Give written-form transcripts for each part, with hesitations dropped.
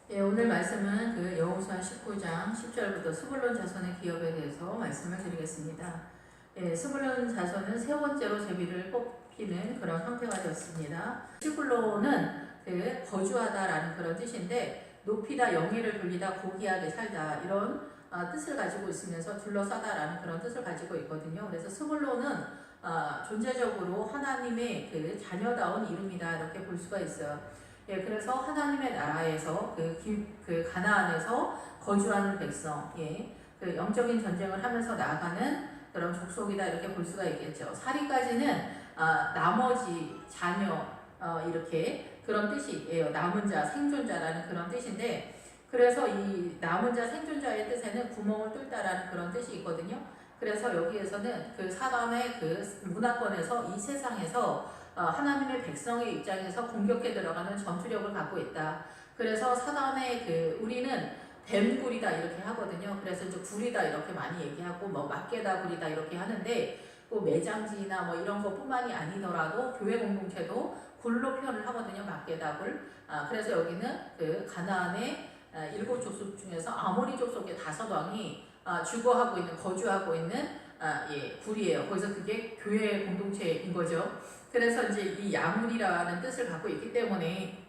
예, 오늘 말씀은 그 여호수아 19장 10절부터 스불론 자손의 기업에 대해서 말씀을 드리겠습니다. 예, 스불론 자손은 세 번째로 제비를 뽑히는 그런 형태가 되었습니다. 스불론은 그 거주하다라는 그런 뜻인데 높이다, 영예를 돌리다, 고귀하게 살다 이런 뜻을 가지고 있으면서 둘러싸다라는 그런 뜻을 가지고 있거든요. 그래서 스불론은 존재적으로 하나님의 그 자녀다운 이름이다 이렇게 볼 수가 있어요. 예, 그래서 하나님의 나라에서 그 가나안에서 거주하는 백성, 예, 그 영적인 전쟁을 하면서 나아가는 그런 족속이다 이렇게 볼 수가 있겠죠. 사리까지는 나머지 자녀 이렇게 그런 뜻이에요. 남은 자, 생존자라는 그런 뜻인데, 그래서 이 남은 자, 생존자의 뜻에는 구멍을 뚫다라는 그런 뜻이 있거든요. 그래서 여기에서는 그 사람의 그 문화권에서 이 세상에서 하나님의 백성의 입장에서 공격해 들어가는 전투력을 갖고 있다. 그래서 사단의 우리는 뱀굴이다 이렇게 하거든요. 그래서 이제 굴이다 이렇게 많이 얘기하고 뭐 막게다 굴이다 이렇게 하는데 또 매장지나 뭐 이런 것뿐만이 아니더라도 교회 공동체도 굴로 표현을 하거든요. 막게다 굴. 그래서 여기는 그 가나안의 7족속 중에서 아모리 족속의 5왕이 주거하고 있는 거주하고 있는 굴이에요. 거기서 그게 교회 공동체인 거죠. 그래서 이제 이 야물이라는 뜻을 갖고 있기 때문에,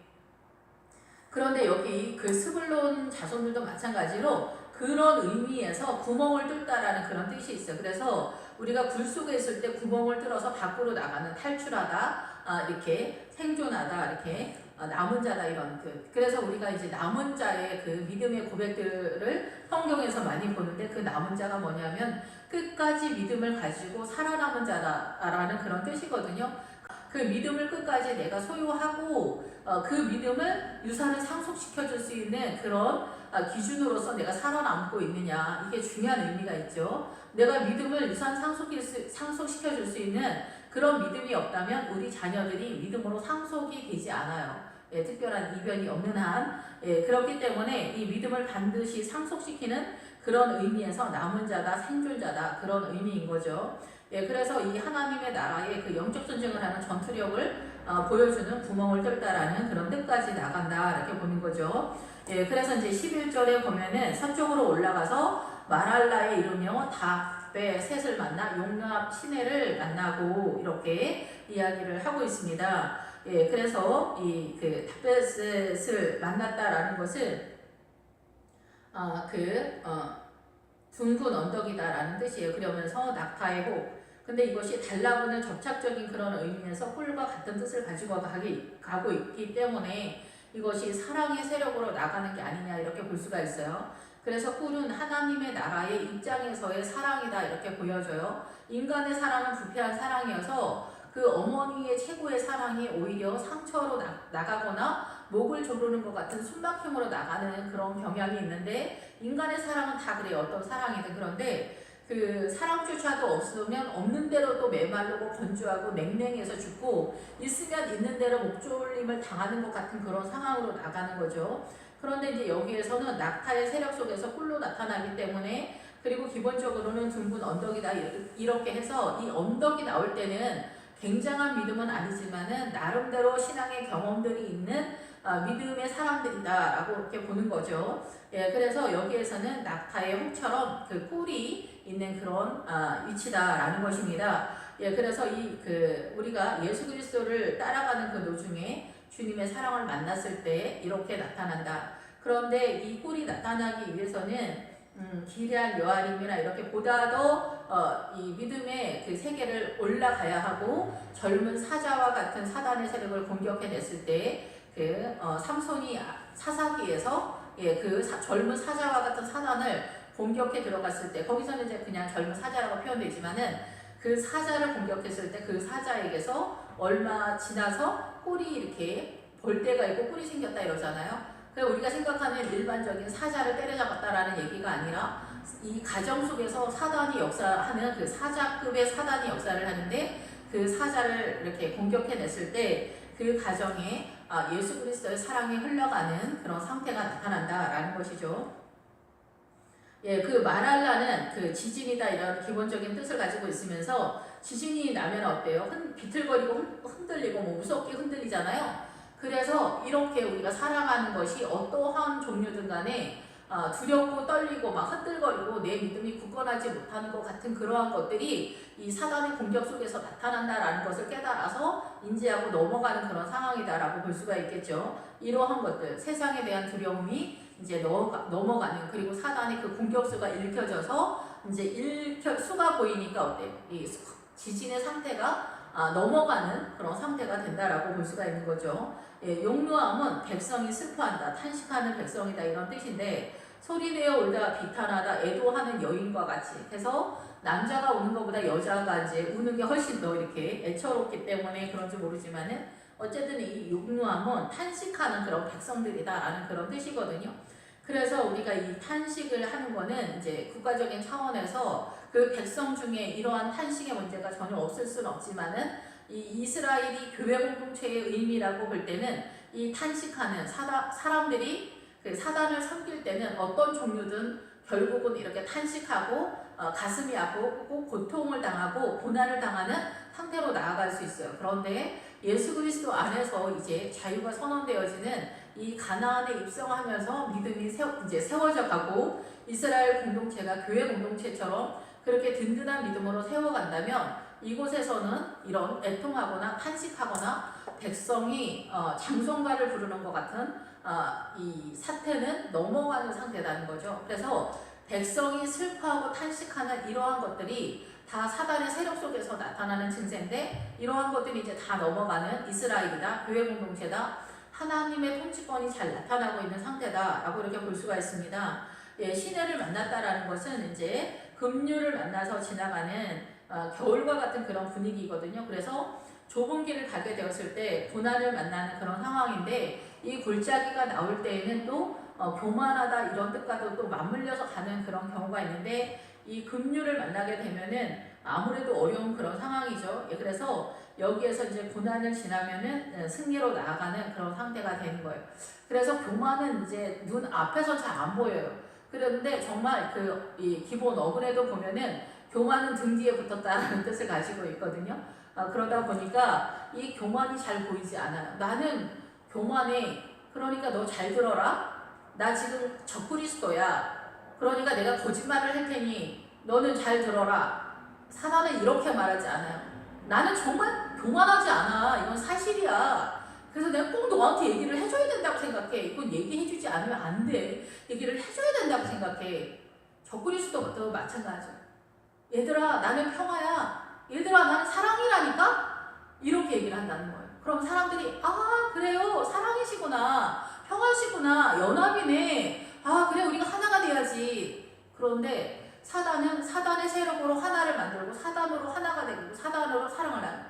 그런데 여기 그 스불론 자손들도 마찬가지로 그런 의미에서 구멍을 뚫다라는 그런 뜻이 있어요. 그래서 우리가 굴 속에 있을 때 구멍을 뚫어서 밖으로 나가는, 탈출하다, 이렇게 생존하다, 이렇게 남은 자다 이런 뜻. 그래서 우리가 이제 남은 자의 그 믿음의 고백들을 성경에서 많이 보는데, 그 남은 자가 뭐냐면 끝까지 믿음을 가지고 살아남은 자라는 그런 뜻이거든요. 그 믿음을 끝까지 내가 소유하고 그 믿음을 유산을 상속시켜줄 수 있는 그런 기준으로서 내가 살아남고 있느냐, 이게 중요한 의미가 있죠. 내가 믿음을 유산 상속시켜줄 수 있는 그런 믿음이 없다면 우리 자녀들이 믿음으로 상속이 되지 않아요. 예, 특별한 이변이 없는 한. 예, 그렇기 때문에 이 믿음을 반드시 상속시키는 그런 의미에서 남은 자다, 생존자다, 그런 의미인 거죠. 예, 그래서 이 하나님의 나라의 그 영적 전쟁을 하는 전투력을 보여주는 구멍을 뚫다라는 그런 뜻까지 나간다 이렇게 보는 거죠. 예, 그래서 이제 11절에 보면은 서쪽으로 올라가서 마랄라에 이르며 다베 셋을 만나 용납 시내를 만나고 이렇게 이야기를 하고 있습니다. 예, 그래서 이 그 다베셋을 만났다라는 것은 둥근 언덕이다라는 뜻이에요. 그러면서 낙타의 혹. 근데 이것이 달라붙는 접착적인 그런 의미에서 꿀과 같은 뜻을 가지고 가고 있기 때문에 이것이 사랑의 세력으로 나가는 게 아니냐 이렇게 볼 수가 있어요. 그래서 꿀은 하나님의 나라의 입장에서의 사랑이다 이렇게 보여져요. 인간의 사랑은 부패한 사랑이어서 그 어머니의 최고의 사랑이 오히려 상처로 나가거나 목을 조르는 것 같은 숨막힘으로 나가는 그런 경향이 있는데, 인간의 사랑은 다 그래요. 어떤 사랑이든. 그런데 그 사랑조차도 없으면 없는 대로 또 메마르고 건조하고 냉랭해서 죽고, 있으면 있는 대로 목졸림을 당하는 것 같은 그런 상황으로 나가는 거죠. 그런데 이제 여기에서는 낙타의 세력 속에서 꿀로 나타나기 때문에, 그리고 기본적으로는 둥근 언덕이다 이렇게 해서 이 언덕이 나올 때는 굉장한 믿음은 아니지만은 나름대로 신앙의 경험들이 있는 믿음의 사람들이다라고 이렇게 보는 거죠. 예, 그래서 여기에서는 낙타의 혹처럼 그 꿀이 있는 그런 위치다라는 것입니다. 예, 그래서 우리가 예수 그리스도를 따라가는 그 도중에 주님의 사랑을 만났을 때 이렇게 나타난다. 그런데 이 꿀이 나타나기 위해서는 기리안 여아림이나 이렇게 보다도 이 믿음의 그 세계를 올라가야 하고, 젊은 사자와 같은 사단의 세력을 공격해냈을 때 삼손이 사사기에서 젊은 사자와 같은 사단을 공격해 들어갔을 때, 거기서는 이제 그냥 젊은 사자라고 표현되지만은 그 사자를 공격했을 때 그 사자에게서 얼마 지나서 뿔이 이렇게 볼때가 있고 뿔이 생겼다 이러잖아요. 우리가 생각하는 일반적인 사자를 때려잡았다라는 얘기가 아니라 이 가정 속에서 사단이 역사하는 그 사자급의 사단이 역사를 하는데, 그 사자를 이렇게 공격해냈을 때 그 가정에 예수 그리스도의 사랑이 흘러가는 그런 상태가 나타난다라는 것이죠. 예, 그 마랄라는 그 지진이다 이런 기본적인 뜻을 가지고 있으면서, 지진이 나면 어때요? 비틀거리고 흔들리고 뭐 무섭게 흔들리잖아요. 그래서 이렇게 우리가 살아가는 것이 어떠한 종류든 간에 두렵고 떨리고 막 흔들거리고 내 믿음이 굳건하지 못하는 것 같은 그러한 것들이 이 사단의 공격 속에서 나타난다라는 것을 깨달아서 인지하고 넘어가는 그런 상황이다라고 볼 수가 있겠죠. 이러한 것들, 세상에 대한 두려움이 이제 넘어가는, 그리고 사단의 그 공격수가 읽혀져서 이제 수가 보이니까 어때요? 이 지진의 상태가 넘어가는 그런 상태가 된다라고 볼 수가 있는 거죠. 예, 용노함은 백성이 슬퍼한다, 탄식하는 백성이다 이런 뜻인데, 소리내어 울다 비탄하다 애도하는 여인과 같이 해서 남자가 우는 것보다 여자가 이제 우는 게 훨씬 더 이렇게 애처롭기 때문에 그런지 모르지만은 어쨌든 이 용노함은 탄식하는 그런 백성들이다라는 그런 뜻이거든요. 그래서 우리가 이 탄식을 하는 거는 이제 국가적인 차원에서 그 백성 중에 이러한 탄식의 문제가 전혀 없을 수는 없지만은 이 이스라엘이 교회 공동체의 의미라고 볼 때는 이 탄식하는 사람들이 그 사단을 섬길 때는 어떤 종류든 결국은 이렇게 탄식하고 가슴이 아프고 고통을 당하고 고난을 당하는 상태로 나아갈 수 있어요. 그런데 예수 그리스도 안에서 이제 자유가 선언되어지는 이 가나안에 입성하면서 믿음이 이제 세워져 가고 이스라엘 공동체가 교회 공동체처럼 그렇게 든든한 믿음으로 세워간다면 이곳에서는 이런 애통하거나 탄식하거나 백성이 장성가를 부르는 것 같은 이 사태는 넘어가는 상태라는 거죠. 그래서 백성이 슬퍼하고 탄식하는 이러한 것들이 다 사단의 세력 속에서 나타나는 증세인데, 이러한 것들이 이제 다 넘어가는 이스라엘이다, 교회 공동체다, 하나님의 통치권이 잘 나타나고 있는 상태다라고 이렇게 볼 수가 있습니다. 예, 시내를 만났다라는 것은 이제 급류를 만나서 지나가는 겨울과 같은 그런 분위기거든요. 그래서 좁은 길을 가게 되었을 때 고난을 만나는 그런 상황인데, 이 골짜기가 나올 때에는 또 교만하다 이런 뜻과도 또 맞물려서 가는 그런 경우가 있는데, 이 급류를 만나게 되면은 아무래도 어려운 그런 상황이죠. 예, 그래서 여기에서 이제 고난을 지나면은 승리로 나아가는 그런 상태가 되는 거예요. 그래서 교만은 이제 눈 앞에서 잘 안 보여요. 그런데 정말 이 기본 어근에도 보면은 교만은 등 뒤에 붙었다라는 뜻을 가지고 있거든요. 그러다 보니까 이 교만이 잘 보이지 않아요. 나는 교만해. 그러니까 너 잘 들어라. 나 지금 적그리스도야. 그러니까 내가 거짓말을 할 테니 너는 잘 들어라. 사단은 이렇게 말하지 않아요. 나는 정말 교만하지 않아. 이건 사실이야. 그래서 내가 꼭 너한테 얘기를 해줘야 된다고 생각해. 이건 얘기해주지 않으면 안 돼. 얘기를 해줘야 된다고 생각해. 적그리스도도 마찬가지야. 얘들아, 나는 평화야. 얘들아, 나는 사랑이라니까? 이렇게 얘기를 한다는 거예요. 그럼 사람들이 그래요. 사랑이시구나. 평화시구나. 연합이네. 그래, 우리가 하나가 돼야지. 그런데 사단은 사단의 세력으로 하나를 만들고 사단으로 하나가 되고 사단으로 사랑을 하는.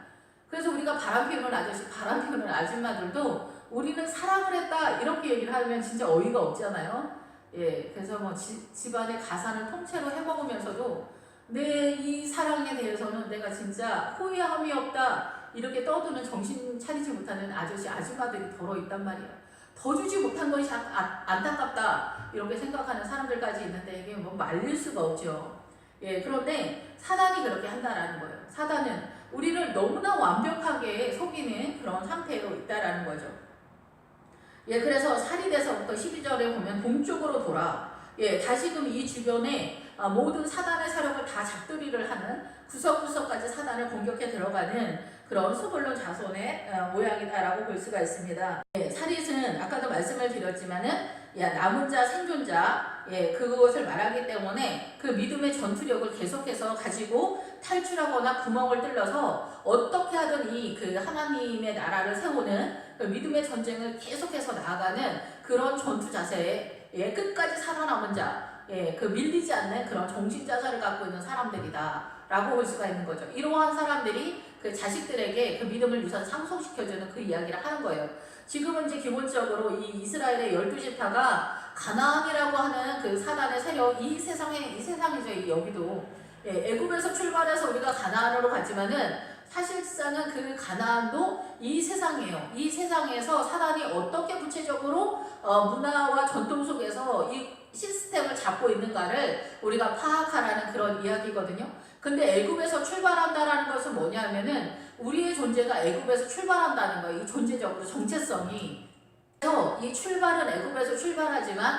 그래서 우리가 바람 피우는 아저씨, 바람 피우는 아줌마들도 우리는 사랑을 했다 이렇게 얘기를 하면 진짜 어이가 없잖아요. 예, 그래서 뭐 집안의 가산을 통째로 해먹으면서도 내 이 사랑에 대해서는 내가 진짜 후회함이 없다 이렇게 떠드는 정신 차리지 못하는 아저씨, 아줌마들이 더러 있단 말이에요. 더 주지 못한 것이 안타깝다 이렇게 생각하는 사람들까지 있는데 이게 뭐 말릴 수가 없죠. 예, 그런데 사단이 그렇게 한다라는 거예요. 사단은 우리를 너무나 완벽하게 속이는 그런 상태로 있다라는 거죠. 예, 그래서 사리대서부터 12절에 보면 동쪽으로 돌아. 예, 다시금 이 주변에 모든 사단의 세력을 다 잡돌이를 하는 구석구석까지 사단을 공격해 들어가는 그런 스불론 자손의 모양이다라고 볼 수가 있습니다. 예, 사릿은 아까도 말씀을 드렸지만은 남은 자, 생존자, 그것을 말하기 때문에 그 믿음의 전투력을 계속해서 가지고 탈출하거나 구멍을 뚫려서 어떻게 하든 그 하나님의 나라를 세우는 그 믿음의 전쟁을 계속해서 나아가는 그런 전투 자세에 끝까지 살아남은 자, 그 밀리지 않는 그런 정신자세를 갖고 있는 사람들이다 라고 볼 수가 있는 거죠. 이러한 사람들이 그 자식들에게 그 믿음을 유산 상속시켜주는 그 이야기를 하는 거예요. 지금은 이제 기본적으로 이 이스라엘의 12지파가 가나안이라고 하는 그 사단의 세력, 이 세상이죠. 여기도 애굽에서 출발해서 우리가 가나안으로 갔지만은 사실상은 그 가나안도 이 세상이에요. 이 세상에서 사단이 어떻게 구체적으로 문화와 전통 속에서 이 시스템을 잡고 있는가를 우리가 파악하라는 그런 이야기거든요. 근데 애굽에서 출발한다라는 것은 뭐냐면은 우리의 존재가 애굽에서 출발한다는 거예요. 이 존재적으로 정체성이. 그래서 이 출발은 애굽에서 출발하지만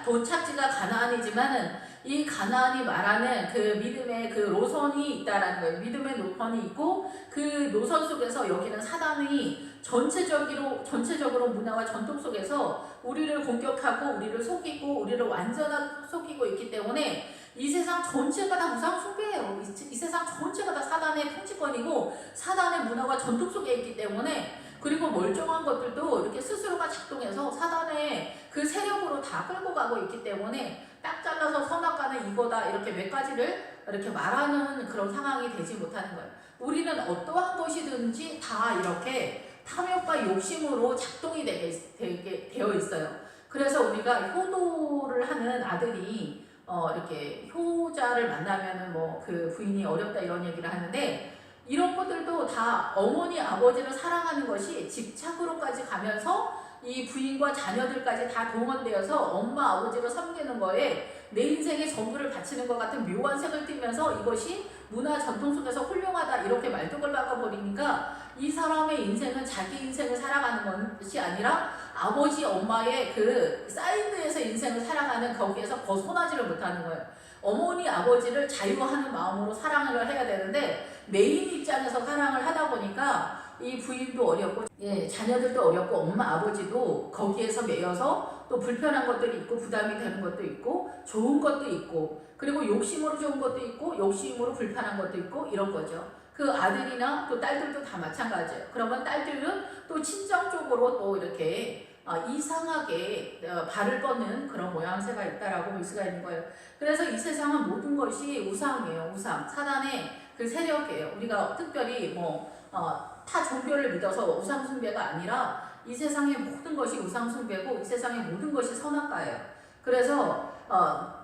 도착지가 가나안이지만은 이 가나안이 말하는 그 믿음의 그 노선이 있다라는 거예요. 믿음의 노선이 있고 그 노선 속에서 여기는 사단이 전체적으로 문화와 전통 속에서 우리를 공격하고 우리를 속이고 우리를 완전하게 속이고 있기 때문에 이 세상 전체가 다 우상 숭배예요. 이 세상 전체가 다 사단의 통치권이고 사단의 문화와 전통 속에 있기 때문에 그리고 멀쩡한 것들도 이렇게 스스로가 작동해서 사단의 그 세력으로 다 끌고 가고 있기 때문에 딱 잘라서 선악과는 이거다 이렇게 몇 가지를 이렇게 말하는 그런 상황이 되지 못하는 거예요. 우리는 어떠한 것이든지 다 이렇게 탐욕과 욕심으로 작동이 되게 되어 있어요. 그래서 우리가 효도를 하는 아들이 이렇게 효자를 만나면은 뭐 그 부인이 어렵다 이런 얘기를 하는데 이런 것들도 다 어머니 아버지를 사랑하는 것이 집착으로까지 가면서 이 부인과 자녀들까지 다 동원되어서 엄마 아버지를 섬기는 거에 내 인생의 전부를 바치는 것 같은 묘한 색을 띠면서 이것이 문화 전통 속에서 훌륭하다 이렇게 말뚝을 박아버리니까 이 사람의 인생은 자기 인생을 살아가는 것이 아니라 아버지 엄마의 그 사이드에서 인생을 살아가는 거기에서 벗어나지를 못하는 거예요. 어머니 아버지를 자유하는 마음으로 사랑을 해야 되는데 메인 입장에서 사랑을 하다 보니까 이 부인도 어렵고 자녀들도 어렵고 엄마 아버지도 거기에서 매여서 또 불편한 것들이 있고 부담이 되는 것도 있고 좋은 것도 있고 그리고 욕심으로 좋은 것도 있고 욕심으로 불편한 것도 있고 이런 거죠. 그 아들이나 또 딸들도 다 마찬가지예요. 그러면 딸들은 또 친정 쪽으로 또 이렇게 이상하게 발을 뻗는 그런 모양새가 있다라고 볼 수가 있는 거예요. 그래서 이 세상은 모든 것이 우상이에요. 우상. 사단의 그 세력이에요. 우리가 특별히 타 종교를 믿어서 우상 숭배가 아니라 이 세상의 모든 것이 우상 숭배고 이 세상의 모든 것이 선악과예요. 그래서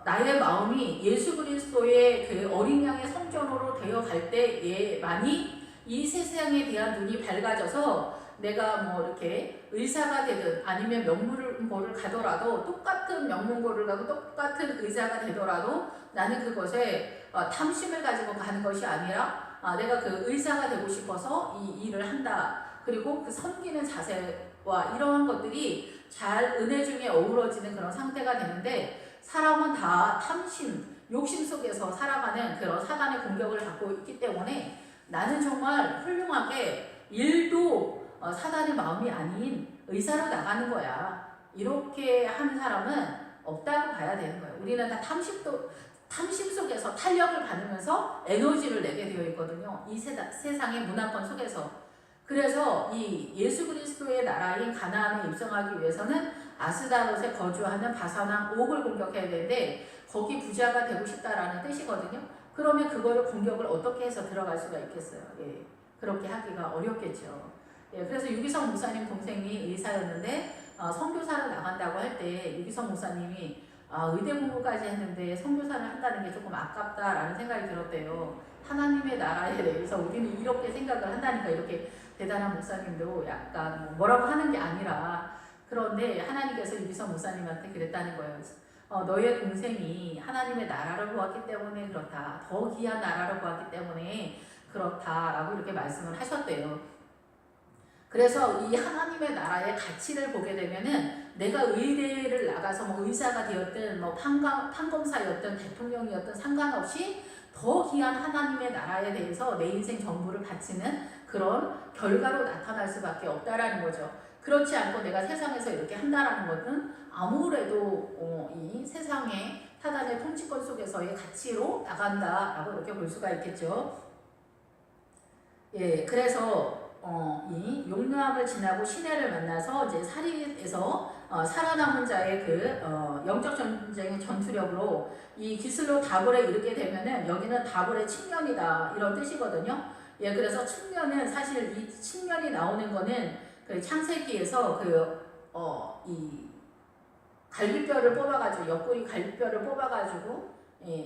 나의 마음이 예수 그리스도의 그 어린 양의 성전으로 되어 갈 때에만이 이 세상에 대한 눈이 밝아져서 내가 뭐 이렇게 의사가 되든 아니면 명문고를 가더라도 똑같은 명문고를 가고 똑같은 의사가 되더라도 나는 그것에 탐심을 가지고 가는 것이 아니라 내가 그 의사가 되고 싶어서 이 일을 한다. 그리고 그 섬기는 자세와 이러한 것들이 잘 은혜 중에 어우러지는 그런 상태가 되는데 사람은 다 탐심, 욕심 속에서 살아가는 그런 사단의 공격을 받고 있기 때문에 나는 정말 훌륭하게 일도 사단의 마음이 아닌 의사로 나가는 거야. 이렇게 하는 사람은 없다고 봐야 되는 거예요. 우리는 다 탐심 속에서 탄력을 받으면서 에너지를 내게 되어 있거든요. 이 세상의 문화권 속에서. 그래서 이 예수 그리스도의 나라인 가나안에 입성하기 위해서는 아스다롯에 거주하는 바산왕 옥을 공격해야 되는데 거기 부자가 되고 싶다라는 뜻이거든요. 그러면 그거를 공격을 어떻게 해서 들어갈 수가 있겠어요. 그렇게 하기가 어렵겠죠. 그래서 유기성 목사님 동생이 의사였는데 선교사를 나간다고 할 때 유기성 목사님이 의대 공부까지 했는데 선교사를 한다는 게 조금 아깝다라는 생각이 들었대요. 하나님의 나라에 대해서 우리는 이렇게 생각을 한다니까 이렇게 대단한 목사님도 약간 뭐라고 하는 게 아니라 그런데 하나님께서 유기성 목사님한테 그랬다는 거예요. 너의 동생이 하나님의 나라를 보았기 때문에 그렇다. 더 귀한 나라를 보았기 때문에 그렇다라고 이렇게 말씀을 하셨대요. 그래서 이 하나님의 나라의 가치를 보게 되면은 내가 의대를 나가서 뭐 의사가 되었든 뭐 판검사였든 대통령이었든 상관없이 더 귀한 하나님의 나라에 대해서 내 인생 전부를 바치는 그런 결과로 나타날 수밖에 없다라는 거죠. 그렇지 않고 내가 세상에서 이렇게 한다라는 것은 아무래도 이 세상의 사단의 통치권 속에서의 가치로 나간다라고 이렇게 볼 수가 있겠죠. 그래서 이 용ram 지나고 시내를 만나서 이제 사리에서 살아남은 자의 그 영적 전쟁의 전투력으로 이 기슬로 다볼에 이르게 되면은 여기는 다볼의 측면이다 이런 뜻이거든요. 그래서 측면은 사실 이 측면이 나오는 거는 그 창세기에서 이 갈비뼈를 뽑아가지고 옆구리 갈비뼈를 뽑아가지고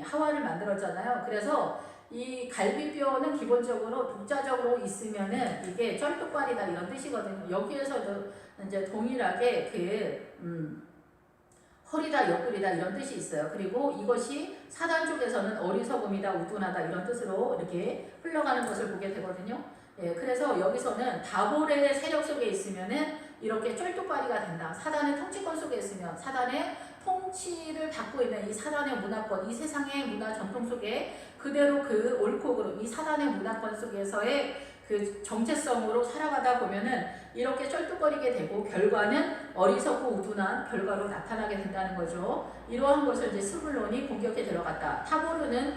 하와를 만들었잖아요. 그래서 이 갈비뼈는 기본적으로 독자적으로 있으면은 이게 쩔뚝발이다 이런 뜻이거든요. 여기에서도 이제 동일하게 허리다 옆구리다 이런 뜻이 있어요. 그리고 이것이 사단 쪽에서는 어리석음이다 우둔하다 이런 뜻으로 이렇게 흘러가는 것을 보게 되거든요. 예, 그래서 여기서는 다볼의 세력 속에 있으면은 이렇게 쫄뚝발이가 된다. 사단의 통치권 속에 있으면 사단의 통치를 받고 있는 이 사단의 문화권, 이 세상의 문화 전통 속에 그대로 그 옳고 그름, 이 사단의 문화권 속에서의 그 정체성으로 살아가다 보면은 이렇게 쩔뚝거리게 되고 결과는 어리석고 우둔한 결과로 나타나게 된다는 거죠. 이러한 것을 이제 스불론이 공격해 들어갔다. 타보르는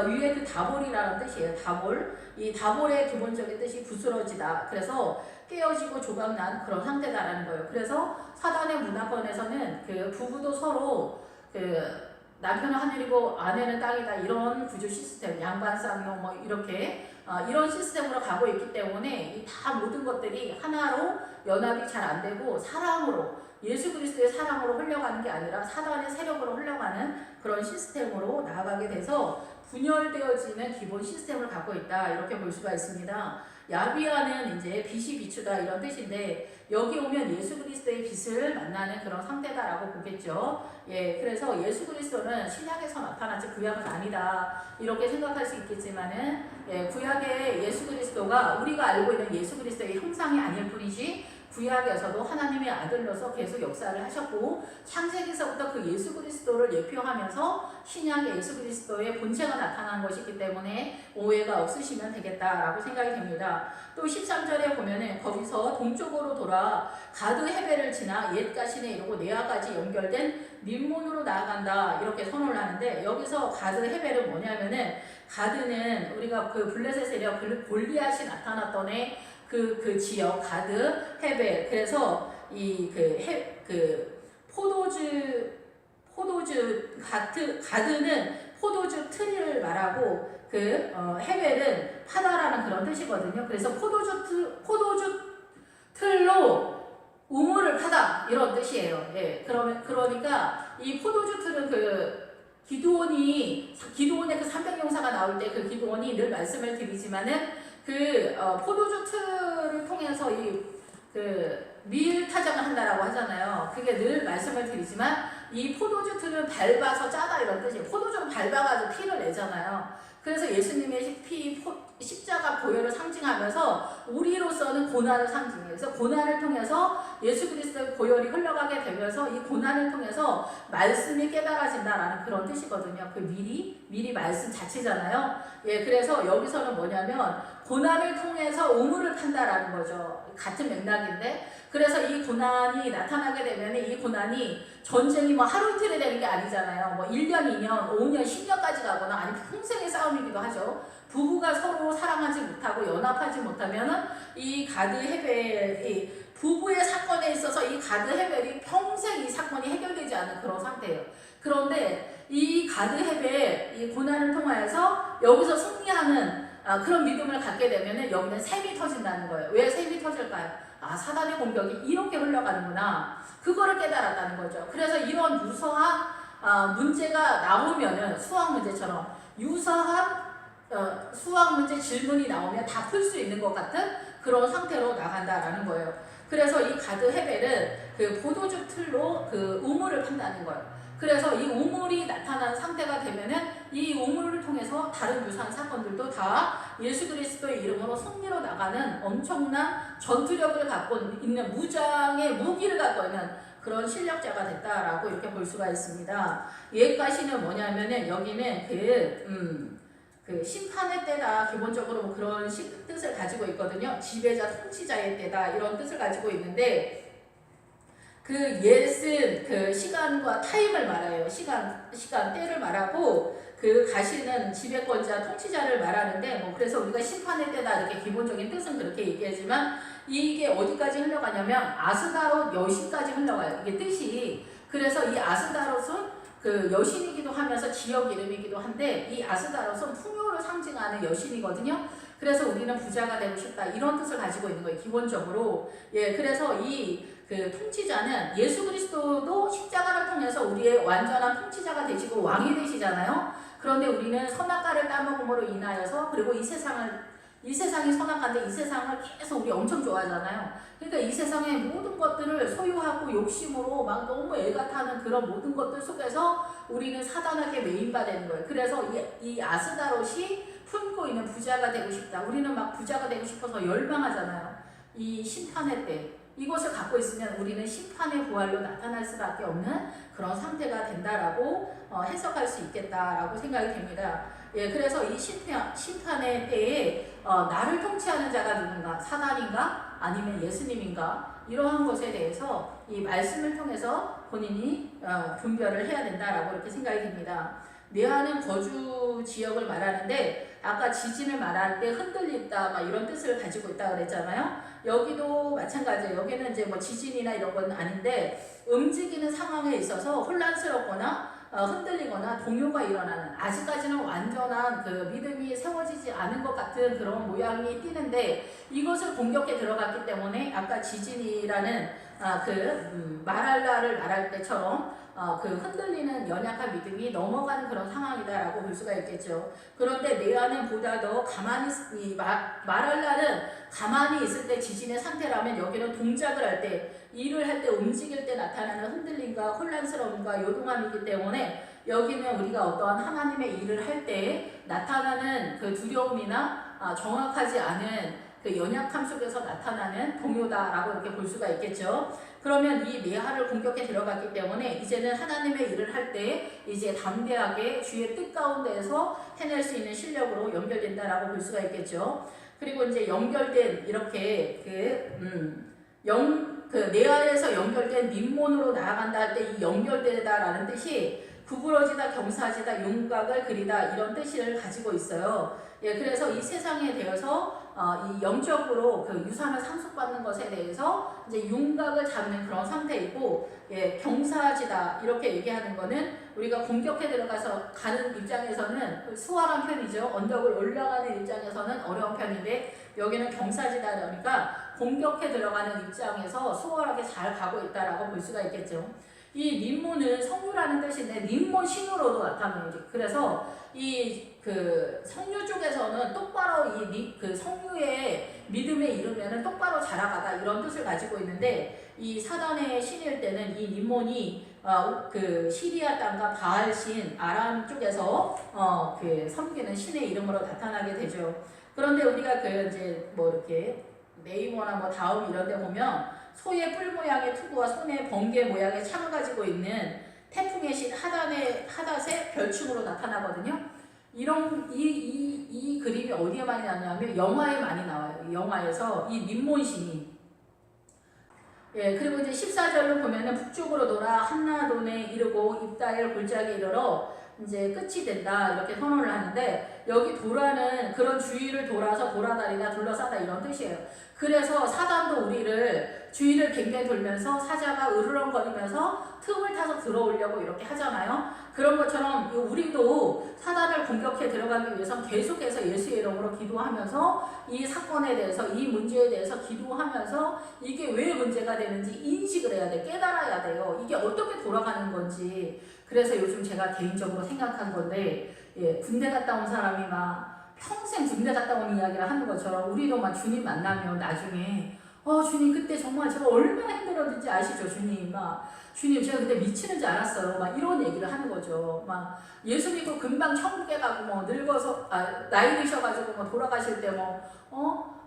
위에 그 다볼이라는 뜻이에요. 다볼. 이 다볼의 기본적인 뜻이 부스러지다. 그래서 깨어지고 조각난 그런 상태다라는 거예요. 그래서 사단의 문화권에서는 그 부부도 서로 그 남편은 하늘이고 아내는 땅이다 이런 구조 시스템, 양반 쌍용 뭐 이렇게 이런 시스템으로 가고 있기 때문에 이 다 모든 것들이 하나로 연합이 잘 안 되고 사랑으로 예수 그리스도의 사랑으로 흘러가는 게 아니라 사단의 세력으로 흘러가는 그런 시스템으로 나아가게 돼서 분열되어지는 기본 시스템을 갖고 있다 이렇게 볼 수가 있습니다. 야비아는 이제 빛이 비추다 이런 뜻인데 여기 오면 예수 그리스도의 빛을 만나는 그런 상태다라고 보겠죠. 예, 그래서 예수 그리스도는 신약에서 나타났지 구약은 아니다 이렇게 생각할 수 있겠지만은 예, 구약의 예수 그리스도가 우리가 알고 있는 예수 그리스도의 형상이 아닐 뿐이지 구약에서도 하나님의 아들로서 계속 역사를 하셨고 창세기서부터 그 예수 그리스도를 예표하면서 신약의 예수 그리스도의 본체가 나타난 것이기 때문에 오해가 없으시면 되겠다라고 생각이 됩니다. 또 13절에 보면은 거기서 동쪽으로 돌아 가드 헤벨을 지나 옛가신에 이르고 네아까지 연결된 민문으로 나아간다 이렇게 선언을 하는데 여기서 가드 헤벨은 뭐냐면은 가드는 우리가 그 블레셋 세력 골리앗이 나타났던 애 그 지역 가드 헤벨 그래서 이 포도주 가드는 포도주 틀을 말하고 헤벨은 파다라는 그런 뜻이거든요. 그래서 포도주 틀로 우물을 파다 이런 뜻이에요. 예, 그러니까 이 포도주 틀은 기드온의 그 300용사가 나올 때 그 기드온이 늘 말씀을 드리지만은 포도주 틀을 통해서 밀 타작을 한다라고 하잖아요. 그게 늘 말씀을 드리지만 이 포도주 틀은 밟아서 짜다 이런 뜻이에요. 포도주를 밟아가지고 피를 내잖아요. 그래서 예수님의 십자가 보혈을 상징하면서 우리로서는 고난을 상징해요. 그래서 고난을 통해서 예수 그리스도의 보혈이 흘러가게 되면서 이 고난을 통해서 말씀이 깨달아진다라는 그런 뜻이거든요. 그 미리 말씀 자체잖아요. 예, 그래서 여기서는 뭐냐면 고난을 통해서 우물을 판다라는 거죠. 같은 맥락인데 그래서 이 고난이 나타나게 되면 이 고난이 전쟁이 뭐 하루 이틀에 되는 게 아니잖아요. 뭐 1년, 2년, 5년, 10년까지 가거나 아니면 평생의 싸움이기도 하죠. 부부가 서로 사랑하지 못하고 연합하지 못하면은 이 가드 헤벨이 부부의 사건에 있어서 이 가드 헤벨이 평생 이 사건이 해결되지 않은 그런 상태예요. 그런데 이 가드 헤벨 이 고난을 통하여서 여기서 승리하는 그런 믿음을 갖게 되면은 여기는 샘이 터진다는 거예요. 왜 샘이 터질까요? 사단의 공격이 이렇게 흘러가는구나. 그거를 깨달았다는 거죠. 그래서 이런 유사한 문제가 나오면은 수학 문제처럼 유사한 수학 문제 질문이 나오면 다 풀 수 있는 것 같은 그런 상태로 나간다라는 거예요. 그래서 이 가드 헤벨은 그 포도주 틀로 그 우물을 판다는 거예요. 그래서 이 우물이 나타난 상태가 되면은 이 우물을 통해서 다른 유사한 사건들도 다 예수 그리스도의 이름으로 승리로 나가는 엄청난 전투력을 갖고 있는 무장의 무기를 갖고 있는 그런 실력자가 됐다라고 이렇게 볼 수가 있습니다. 옛가시는 뭐냐면은 여기는 그 심판의 때다 기본적으로 뭐 그런 뜻을 가지고 있거든요. 지배자 통치자의 때다 이런 뜻을 가지고 있는데 그 옛은 그 시간과 타임을 말해요. 시간 때를 말하고 그 가시는 지배권자 통치자를 말하는데 뭐 그래서 우리가 심판의 때다 이렇게 기본적인 뜻은 그렇게 얘기하지만 이게 어디까지 흘러가냐면 아스다롯 여신까지 흘러가요. 이게 뜻이. 그래서 이 아스다롯은 그 여신이기도 하면서 지역 이름이기도 한데 이 아스다롯은 풍요를 상징하는 여신이거든요. 그래서 우리는 부자가 되고 싶다 이런 뜻을 가지고 있는 거예요. 기본적으로. 예, 그래서 그 통치자는 예수 그리스도도 십자가를 통해서 우리의 완전한 통치자가 되시고 왕이 되시잖아요. 그런데 우리는 선악과를 따먹음으로 인하여서 그리고 이 세상이 선악과인데 이 세상을 계속 우리 엄청 좋아하잖아요. 그러니까 이 세상의 모든 것들을 소유하고 욕심으로 막 너무 애가 타는 그런 모든 것들 속에서 우리는 사단에게 매인받는 거예요. 그래서 이 아스다롯이 품고 있는 부자가 되고 싶다. 우리는 막 부자가 되고 싶어서 열망하잖아요. 이 심판의 때 이것을 갖고 있으면 우리는 심판의 부활로 나타날 수밖에 없는 그런 상태가 된다라고 해석할 수 있겠다라고 생각이 됩니다. 예, 그래서 이 심판의 때에 나를 통치하는 자가 누군가? 사단인가? 아니면 예수님인가? 이러한 것에 대해서 이 말씀을 통해서 본인이 분별을 해야 된다라고 이렇게 생각이 됩니다. 내 안은 거주 지역을 말하는데 아까 지진을 말할 때 흔들린다 막 이런 뜻을 가지고 있다 그랬잖아요. 여기도 마찬가지예요. 여기는 이제 뭐 지진이나 이런 건 아닌데 움직이는 상황에 있어서 혼란스럽거나 흔들리거나 동요가 일어나는, 아직까지는 완전한 그 믿음이 세워지지 않은 것 같은 그런 모양이 띄는데 이것을 공격해 들어갔기 때문에 아까 지진이라는 말할라를 말할 때처럼 그 흔들리는 연약한 믿음이 넘어가는 그런 상황이다라고 볼 수가 있겠죠. 그런데 내 안에 보다 더 가만히 말할라는 가만히 있을 때 지진의 상태라면 여기는 동작을 할 때, 일을 할 때, 움직일 때 나타나는 흔들림과 혼란스러움과 요동함이기 때문에 여기는 우리가 어떠한 하나님의 일을 할 때 나타나는 그 두려움이나 정확하지 않은 그 연약함 속에서 나타나는 동요다라고 이렇게 볼 수가 있겠죠. 그러면 이 메아를 공격해 들어갔기 때문에 이제는 하나님의 일을 할 때 이제 담대하게 주의 뜻 가운데에서 해낼 수 있는 실력으로 연결된다라고 볼 수가 있겠죠. 그리고 이제 연결된 이렇게 내 안에서 연결된 민몬으로 나아간다 할 때 이 연결되다라는 뜻이 구부러지다, 경사지다, 윤곽을 그리다 이런 뜻을 가지고 있어요. 예, 그래서 이 세상에 대해서 이 영적으로 그 유산을 상속받는 것에 대해서 이제 윤곽을 잡는 그런 상태이고, 예, 경사지다 이렇게 얘기하는 거는 우리가 공격해 들어가서 가는 입장에서는 수월한 편이죠. 언덕을 올라가는 입장에서는 어려운 편인데 여기는 경사지다 그러니까 공격해 들어가는 입장에서 수월하게 잘 가고 있다라고 볼 수가 있겠죠. 이 림모는 성류라는 뜻인데 림모 신으로도 나타나요. 그래서 이 그 성류 쪽에서는 똑바로 그 성류의 믿음에 이르면은 똑바로 자라가다 이런 뜻을 가지고 있는데, 이 사단의 신일 때는 이 림몬이 그 시리아 땅과 바알 신 아람 쪽에서 그 섬기는 신의 이름으로 나타나게 되죠. 그런데 우리가 그 이제 뭐 이렇게 네이버나 뭐 다음 이런 데 보면 소의 뿔 모양의 투구와 손의 번개 모양의 창을 가지고 있는 태풍의 신 하닷의 별춤으로 나타나거든요. 이 그림이 어디에 많이 나냐면 영화에 많이 나와요. 영화에서 이 민몬 신이. 예, 그리고 이제 14절로 보면은 북쪽으로 돌아 한나돈에 이르고 입다엘 골짜기에 이르러 이제 끝이 된다 이렇게 선언을 하는데, 여기 도라는 그런 주위를 돌아서 돌아다니다 둘러싸다 이런 뜻이에요. 그래서 사단도 우리를 주위를 갱갱 돌면서 사자가 으르렁거리면서 틈을 타서 들어오려고 이렇게 하잖아요. 그런 것처럼 우리도 사단을 공격해 들어가기 위해서 계속해서 예수의 이름으로 기도하면서 이 사건에 대해서, 이 문제에 대해서 기도하면서 이게 왜 문제가 되는지 인식을 해야 돼. 깨달아야 돼요. 이게 어떻게 돌아가는 건지. 그래서 요즘 제가 개인적으로 생각한 건데, 예, 군대 갔다 온 사람이 막 평생 군대 갔다 온 이야기를 하는 것처럼 우리도 막 주님 만나면 나중에 주님 그때 정말 제가 얼마나 힘들었는지 아시죠? 주님 제가 그때 미치는 줄 알았어요. 막 이런 얘기를 하는 거죠. 막 예수 믿고 금방 천국에 가고 뭐 늙어서 나이 드셔가지고 뭐 돌아가실 때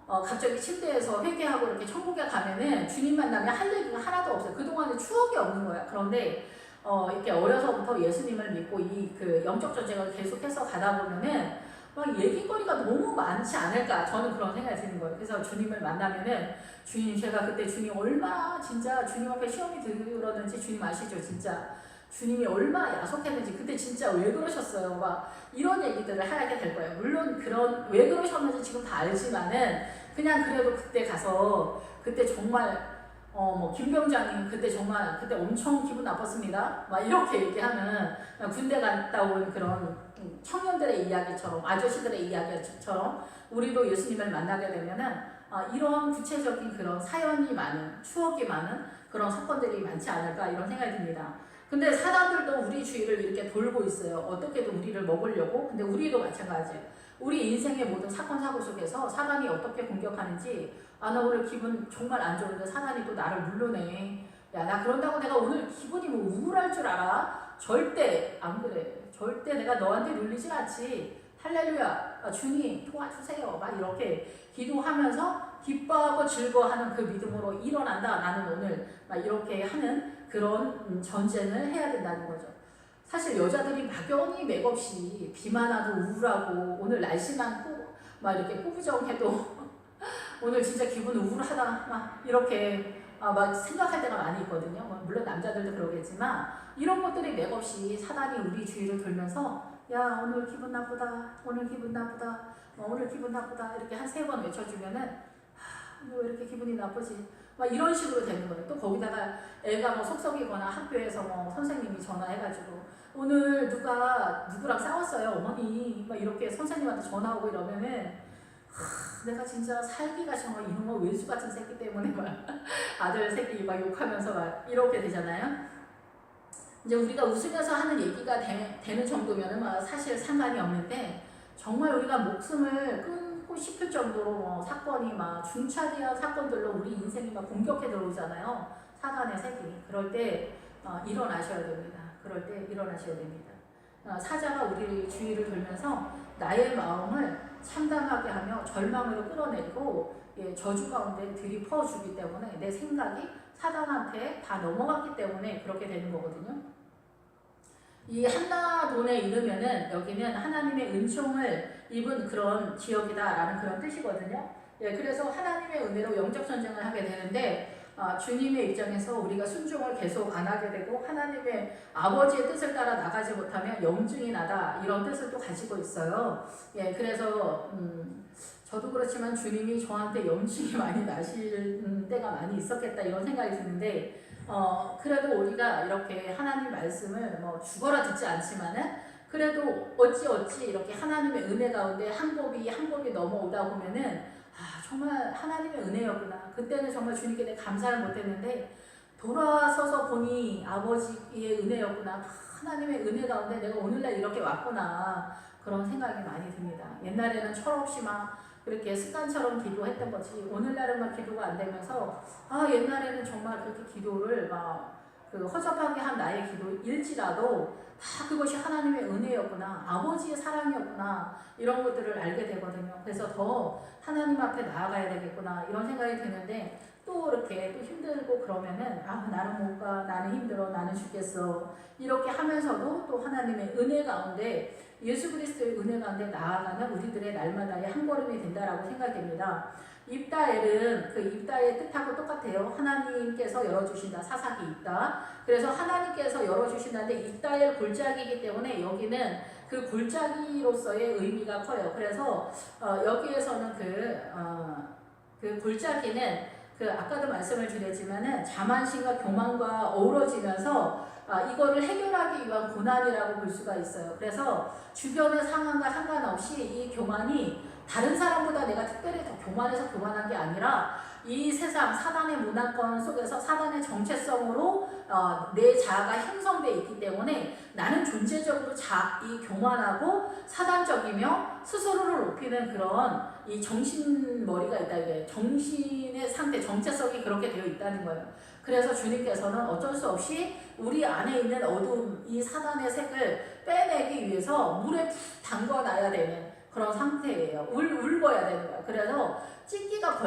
갑자기 침대에서 회개하고 이렇게 천국에 가면은 주님 만나면 할 얘기가 하나도 없어요. 그동안에 추억이 없는 거야. 그런데 이렇게 어려서부터 예수님을 믿고 그 영적 전쟁을 계속해서 가다 보면은 막 얘기거리가 너무 많지 않을까, 저는 그런 생각이 드는 거예요. 그래서 주님을 만나면은 주님 제가 그때 주님 얼마나 진짜 주님 앞에 시험이 들었는지 주님 아시죠? 진짜 주님이 얼마나 야속했는지 그때 진짜 왜 그러셨어요? 막 이런 얘기들을 하게 될 거예요. 물론 그런 왜 그러셨는지 지금 다 알지만은 그냥 그래도 그때 가서 그때 정말 김병장님 그때 엄청 기분 나빴습니다. 막 이렇게 얘기하면 군대 갔다 온 그런 청년들의 이야기처럼, 아저씨들의 이야기처럼 우리도 예수님을 만나게 되면은 이런 구체적인 그런 사연이 많은, 추억이 많은 그런 사건들이 많지 않을까 이런 생각이 듭니다. 근데 사단들도 우리 주위를 이렇게 돌고 있어요. 어떻게든 우리를 먹으려고. 근데 우리도 마찬가지예요. 우리 인생의 모든 사건 사고 속에서 사단이 어떻게 공격하는지, 나 오늘 기분 정말 안 좋은데 사단이 또 나를 물르네. 야, 나 그런다고 내가 오늘 기분이 뭐 우울할 줄 알아? 절대 안 그래. 절대 내가 너한테 눌리진 않지. 할렐루야. 주님 도와주세요 막 이렇게 기도하면서 기뻐하고 즐거워하는 그 믿음으로 일어난다. 나는 오늘 막 이렇게 하는 그런 전쟁을 해야 된다는 거죠. 사실 여자들이 막연히 맥없이 비만 와도 우울하고 오늘 날씨만 막 이렇게 꾸부정해도 오늘 진짜 기분 우울하다 막 이렇게 막 생각할 때가 많이 있거든요. 물론 남자들도 그러겠지만 이런 것들이 맥없이 사단이 우리 주위를 돌면서 야 오늘 기분 나쁘다 오늘 기분 나쁘다 오늘 기분 나쁘다 이렇게 한 3번 외쳐주면은 오늘 왜 이렇게 기분이 나쁘지 막 이런 식으로 되는 거예요. 또 거기다가 애가 뭐 속썩이거나 학교에서 뭐 선생님이 전화해가지고 오늘 누구랑 싸웠어요 어머니 막 이렇게 선생님한테 전화 오고 이러면은 내가 진짜 살기가 정말 이놈의 외수 같은 새끼 때문에 막 아들 새끼 막 욕하면서 막 이렇게 되잖아요. 이제 우리가 웃으면서 하는 얘기가 되는 정도면은 막 사실 상관이 없는데 정말 우리가 목숨을 끊고 싶을 정도로 사건이 막 중차대한 사건들로 우리 인생이 막 공격해 들어오잖아요. 사단의 새끼. 그럴 때 일어나셔야 됩니다. 그럴 때 일어나셔야 됩니다. 사자가 우리 주위를 돌면서 나의 마음을 참담하게 하며 절망으로 끌어내리고 저주 가운데 들이퍼주기 때문에 내 생각이 사단한테 다 넘어갔기 때문에 그렇게 되는 거거든요. 이 한나돈에 이르면은 여기는 하나님의 은총을 입은 그런 지역이다라는 그런 뜻이거든요. 그래서 하나님의 은혜로 영적 전쟁을 하게 되는데 주님의 입장에서 우리가 순종을 계속 안 하게 되고 하나님의 아버지의 뜻을 따라 나가지 못하면 영증이 나다 이런 뜻을 또 가지고 있어요. 그래서 저도 그렇지만 주님이 저한테 영증이 많이 나실 때가 많이 있었겠다 이런 생각이 드는데 그래도 우리가 이렇게 하나님 말씀을 뭐 죽어라 듣지 않지만은 그래도 어찌 이렇게 하나님의 은혜 가운데 한 법이 넘어오다 보면은 정말 하나님의 은혜였구나. 그때는 정말 주님께 내가 감사를 못했는데 돌아서서 보니 아버지의 은혜였구나. 하나님의 은혜 가운데 내가 오늘날 이렇게 왔구나. 그런 생각이 많이 듭니다. 옛날에는 철없이 막 그렇게 습관처럼 기도했던 거지 오늘날은 막 기도가 안 되면서 옛날에는 정말 그렇게 기도를 막 허접하게 한 나의 기도일지라도 다 그것이 하나님의 은혜였구나 아버지의 사랑이었구나 이런 것들을 알게 되거든요. 그래서 더 하나님 앞에 나아가야 되겠구나 이런 생각이 드는데 또 이렇게 또 힘들고 그러면은 나는 못 가 나는 힘들어 나는 죽겠어 이렇게 하면서도 또 하나님의 은혜 가운데 예수 그리스도의 은혜 가운데 나아가는 우리들의 날마다의 한 걸음이 된다라고 생각됩니다. 입다엘은 그 입다의 뜻하고 똑같아요. 하나님께서 열어주신다. 사사기 입다. 그래서 하나님께서 열어주신다는데 입다엘 골짜기이기 때문에 여기는 그 골짜기로서의 의미가 커요. 그래서 여기에서는 그 골짜기는 아까도 말씀을 드렸지만은 자만심과 교만과 어우러지면서 이거를 해결하기 위한 고난이라고 볼 수가 있어요. 그래서 주변의 상황과 상관없이 이 교만이 다른 사람보다 내가 특별히 더 교만해서 교만한 게 아니라 이 세상 사단의 문화권 속에서 사단의 정체성으로 내 자아가 형성되어 있기 때문에 나는 존재적으로 이 교만하고 사단적이며 스스로를 높이는 그런 이 정신머리가 있다. 이게 정신의 상태, 정체성이 그렇게 되어 있다는 거예요. 그래서 주님께서는 어쩔 수 없이 우리 안에 있는 어두움, 이 사단의 색을 빼내기 위해서 물에 푹 담궈놔야 되는 그런 상태예요. 울궈야 되는 거예요. 그래서 찢기가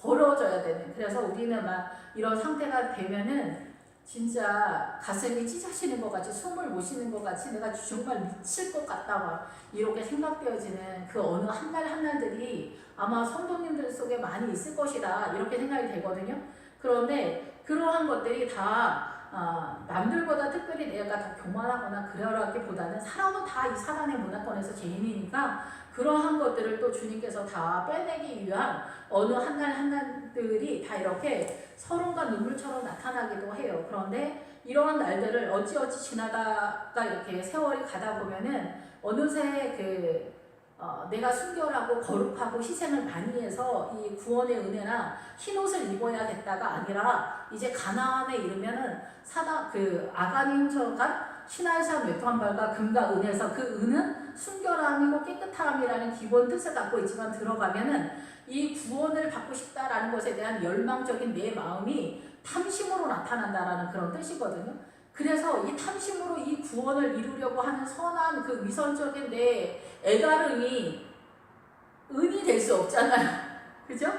벌어져야 되는. 그래서 우리는 막 이런 상태가 되면은 진짜 가슴이 찢어지는 것 같이 숨을 못 쉬는 것 같이 내가 정말 미칠 것 같다 막 이렇게 생각되어지는 그 어느 한날들이 아마 성도님들 속에 많이 있을 것이다 이렇게 생각이 되거든요. 그런데 그러한 것들이 다 남들보다 특별히 내가 더 교만하거나 그러라기보다는 사람은 다 이 사단의 문화권에서 죄인이니까 그러한 것들을 또 주님께서 다 빼내기 위한 어느 한날들이 다 이렇게 서론과 눈물처럼 나타나기도 해요. 그런데 이러한 날들을 어찌어찌 지나다가 이렇게 세월이 가다 보면은 어느새 내가 순결하고 거룩하고 희생을 많이 해서 이 구원의 은혜나 흰옷을 입어야겠다가 아니라 이제 가나안에 이르면은 아간이 훔쳐간 신할산 외투한벌과 금과 은에서 그 은은 순결함이고 깨끗함이라는 기본 뜻을 갖고 있지만 들어가면은 이 구원을 받고 싶다라는 것에 대한 열망적인 내 마음이 탐심으로 나타난다라는 그런 뜻이거든요. 그래서 이 탐심으로 이 구원을 이루려고 하는 선한 그 위선적인 내 애가름이 은이 될 수 없잖아요. 그죠?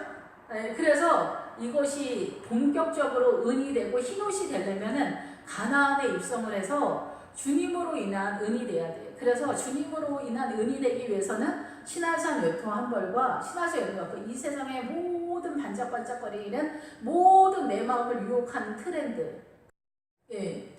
네, 그래서 이것이 본격적으로 은이 되고 흰옷이 되려면은 가나안에 입성을 해서 주님으로 인한 은이 돼야 돼요. 그래서 주님으로 인한 은이 되기 위해서는 신화산 외투 한 벌과 신화산 외투 이 세상의 모든 반짝반짝거리는 모든 내 마음을 유혹하는 트렌드. 예.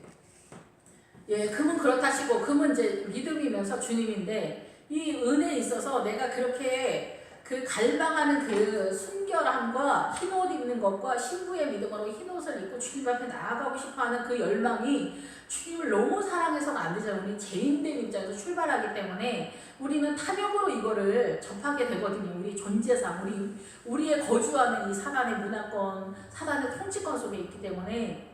예, 금은 그렇다 치고 금은 이제 믿음이면서 주님인데 이 은에 있어서 내가 그렇게 그 갈망하는 그 순결함과 흰옷 입는 것과 신부의 믿음으로 흰옷을 입고 주님 앞에 나아가고 싶어하는 그 열망이 주님을 너무 사랑해서는 안 되잖아요. 우리 죄인된 입장에서 출발하기 때문에 우리는 탐욕으로 이거를 접하게 되거든요. 우리 존재상 우리의 거주하는 이 사단의 문화권, 사단의 통치권 속에 있기 때문에.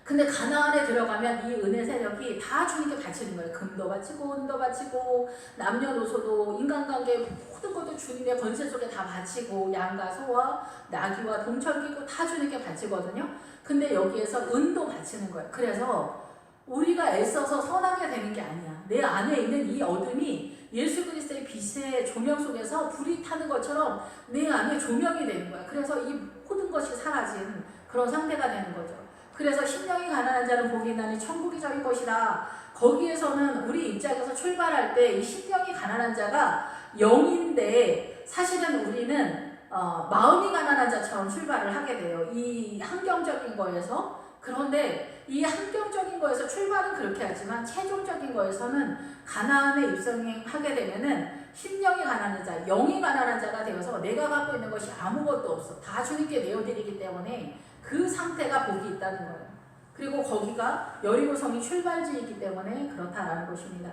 근데 가나안에 들어가면 이 은혜 세력이 다 주님께 바치는 거예요. 금도 바치고 은도 바치고 남녀노소도 인간관계 모든 것도 주님의 권세 속에 다 바치고 양과 소와 나귀와 동철기고 다 주님께 바치거든요. 근데 여기에서 은도 바치는 거예요. 그래서 우리가 애써서 선하게 되는 게 아니야. 내 안에 있는 이 어둠이 예수 그리스도의 빛의 조명 속에서 불이 타는 것처럼 내 안에 조명이 되는 거야. 그래서 이 모든 것이 사라진 그런 상태가 되는 거죠. 그래서 심령이 가난한 자는 복이 있나니 천국이 저희 것이다. 거기에서는 우리 입장에서 출발할 때 이 심령이 가난한 자가 영인데 사실은 우리는 마음이 가난한 자처럼 출발을 하게 돼요. 이 환경적인 거에서. 그런데 이 환경적인 거에서 출발은 그렇게 하지만 최종적인 거에서는 가나안에 입성하게 되면은 심령이 가난한 자, 영이 가난한 자가 되어서 내가 갖고 있는 것이 아무것도 없어. 다 주님께 내어드리기 때문에 그 상태가 복이 있다는 거예요. 그리고 거기가 여리고성이 출발지이기 때문에 그렇다라는 것입니다.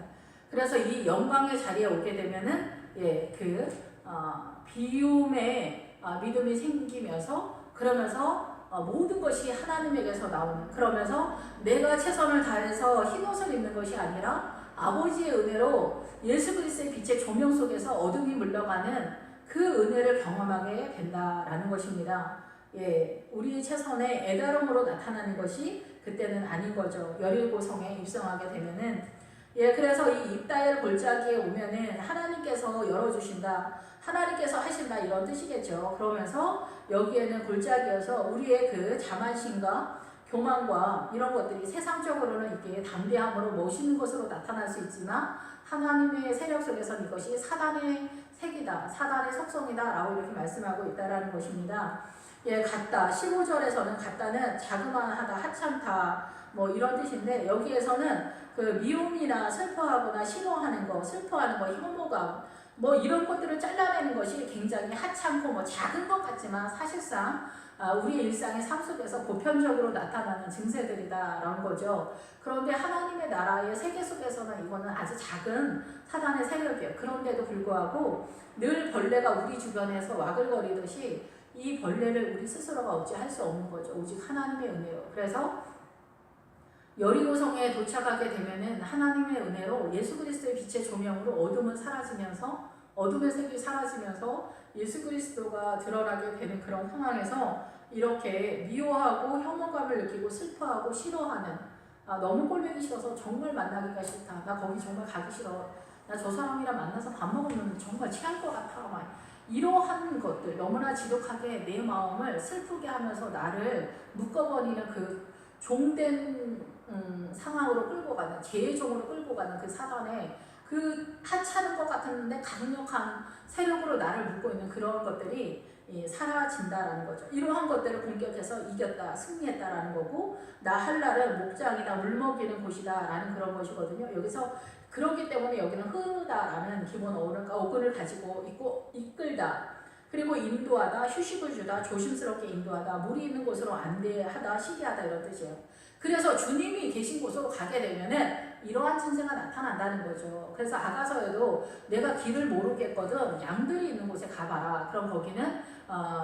그래서 이 영광의 자리에 오게 되면은 비움의 믿음이 생기면서 그러면서 모든 것이 하나님에게서 나오는 그러면서 내가 최선을 다해서 흰옷을 입는 것이 아니라 아버지의 은혜로 예수 그리스도의 빛의 조명 속에서 어둠이 물러가는 그 은혜를 경험하게 된다라는 것입니다. 예, 우리의 최선의 애달음으로 나타나는 것이 그때는 아닌 거죠. 여리고성에 입성하게 되면은 예, 그래서 이 입다엘 골짜기에 오면은 하나님께서 열어주신다, 하나님께서 하신다 이런 뜻이겠죠. 그러면서 여기에는 골짜기여서 우리의 그 자만심과 교만과 이런 것들이 세상적으로는 이게 담대함으로 멋있는 것으로 나타날 수 있지만 하나님의 세력 속에서는 이것이 사단의 색이다, 사단의 속성이다 라고 이렇게 말씀하고 있다라는 것입니다. 예, 같다. 15절에서는 같다는 자그마하다, 하찮다, 뭐 이런 뜻인데 여기에서는 그 미움이나 슬퍼하거나 싫어하는 거, 슬퍼하는 거, 혐오감, 뭐 이런 것들을 잘라내는 것이 굉장히 하찮고 뭐 작은 것 같지만 사실상 우리의 일상의 삶 속에서 보편적으로 나타나는 증세들이다라는 거죠. 그런데 하나님의 나라의 세계 속에서는 이거는 아주 작은 사단의 세력이에요. 그런데도 불구하고 늘 벌레가 우리 주변에서 와글거리듯이 이 벌레를 우리 스스로가 어찌할 수 없는 거죠. 오직 하나님의 은혜로. 그래서 여리고성에 도착하게 되면은 하나님의 은혜로 예수 그리스도의 빛의 조명으로 어둠은 사라지면서 어둠의 색이 사라지면서 예수 그리스도가 드러나게 되는 그런 상황에서 이렇게 미워하고 혐오감을 느끼고 슬퍼하고 싫어하는 너무 꼴보기 싫어서 정말 만나기가 싫다. 나 거기 정말 가기 싫어. 나 저 사람이랑 만나서 밥 먹으면 정말 취할 것 같아. 막 이러한 것들 너무나 지독하게 내 마음을 슬프게 하면서 나를 묶어버리는 그 종된 상황으로 끌고 가는 죄의 종으로 끌고 가는 그 사단의 그 하찮은 것 같은데 강력한 세력으로 나를 묶고 있는 그런 것들이 사라진다라는 거죠. 이러한 것들을 공격해서 이겼다, 승리했다라는 거고 나 할 날은 목장이다, 물먹이는 곳이다 라는 그런 것이거든요. 여기서 그렇기 때문에 여기는 흐르다라는 기본 어근을 가지고 있고 이끌다, 그리고 인도하다, 휴식을 주다, 조심스럽게 인도하다, 물이 있는 곳으로 안대하다, 시기하다 이런 뜻이에요. 그래서 주님이 계신 곳으로 가게 되면은 이러한 증세가 나타난다는 거죠. 그래서 아가서에도 내가 길을 모르겠거든 양들이 있는 곳에 가봐라. 그럼 거기는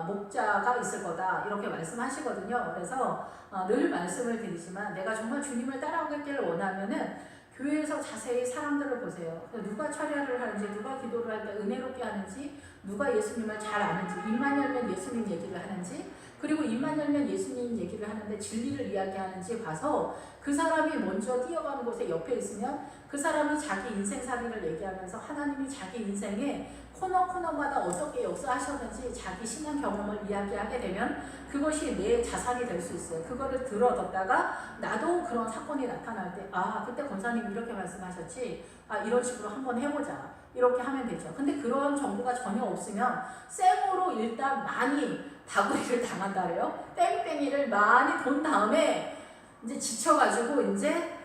목자가 있을 거다 이렇게 말씀하시거든요. 그래서 늘 말씀을 드리지만 내가 정말 주님을 따라오기를 원하면은 교회에서 자세히 사람들을 보세요. 누가 철야를 하는지, 누가 기도를 할 때 은혜롭게 하는지, 누가 예수님을 잘 아는지, 입만 열면 예수님 얘기를 하는지, 그리고 입만 열면 예수님 얘기를 하는데 진리를 이야기하는지 봐서 그 사람이 먼저 뛰어가는 곳에 옆에 있으면 그 사람이 자기 인생살이를 얘기하면서 하나님이 자기 인생에 코너마다 어떻게 역사하셨는지 자기 신앙 경험을 이야기하게 되면 그것이 내 자산이 될 수 있어요. 그거를 들어뒀다가 나도 그런 사건이 나타날 때 그때 권사님이 이렇게 말씀하셨지, 이런 식으로 한번 해보자, 이렇게 하면 되죠. 근데 그런 정보가 전혀 없으면 생으로 일단 많이 다구리를 당한다 그래요. 땡땡이를 많이 돈 다음에 이제 지쳐가지고 이제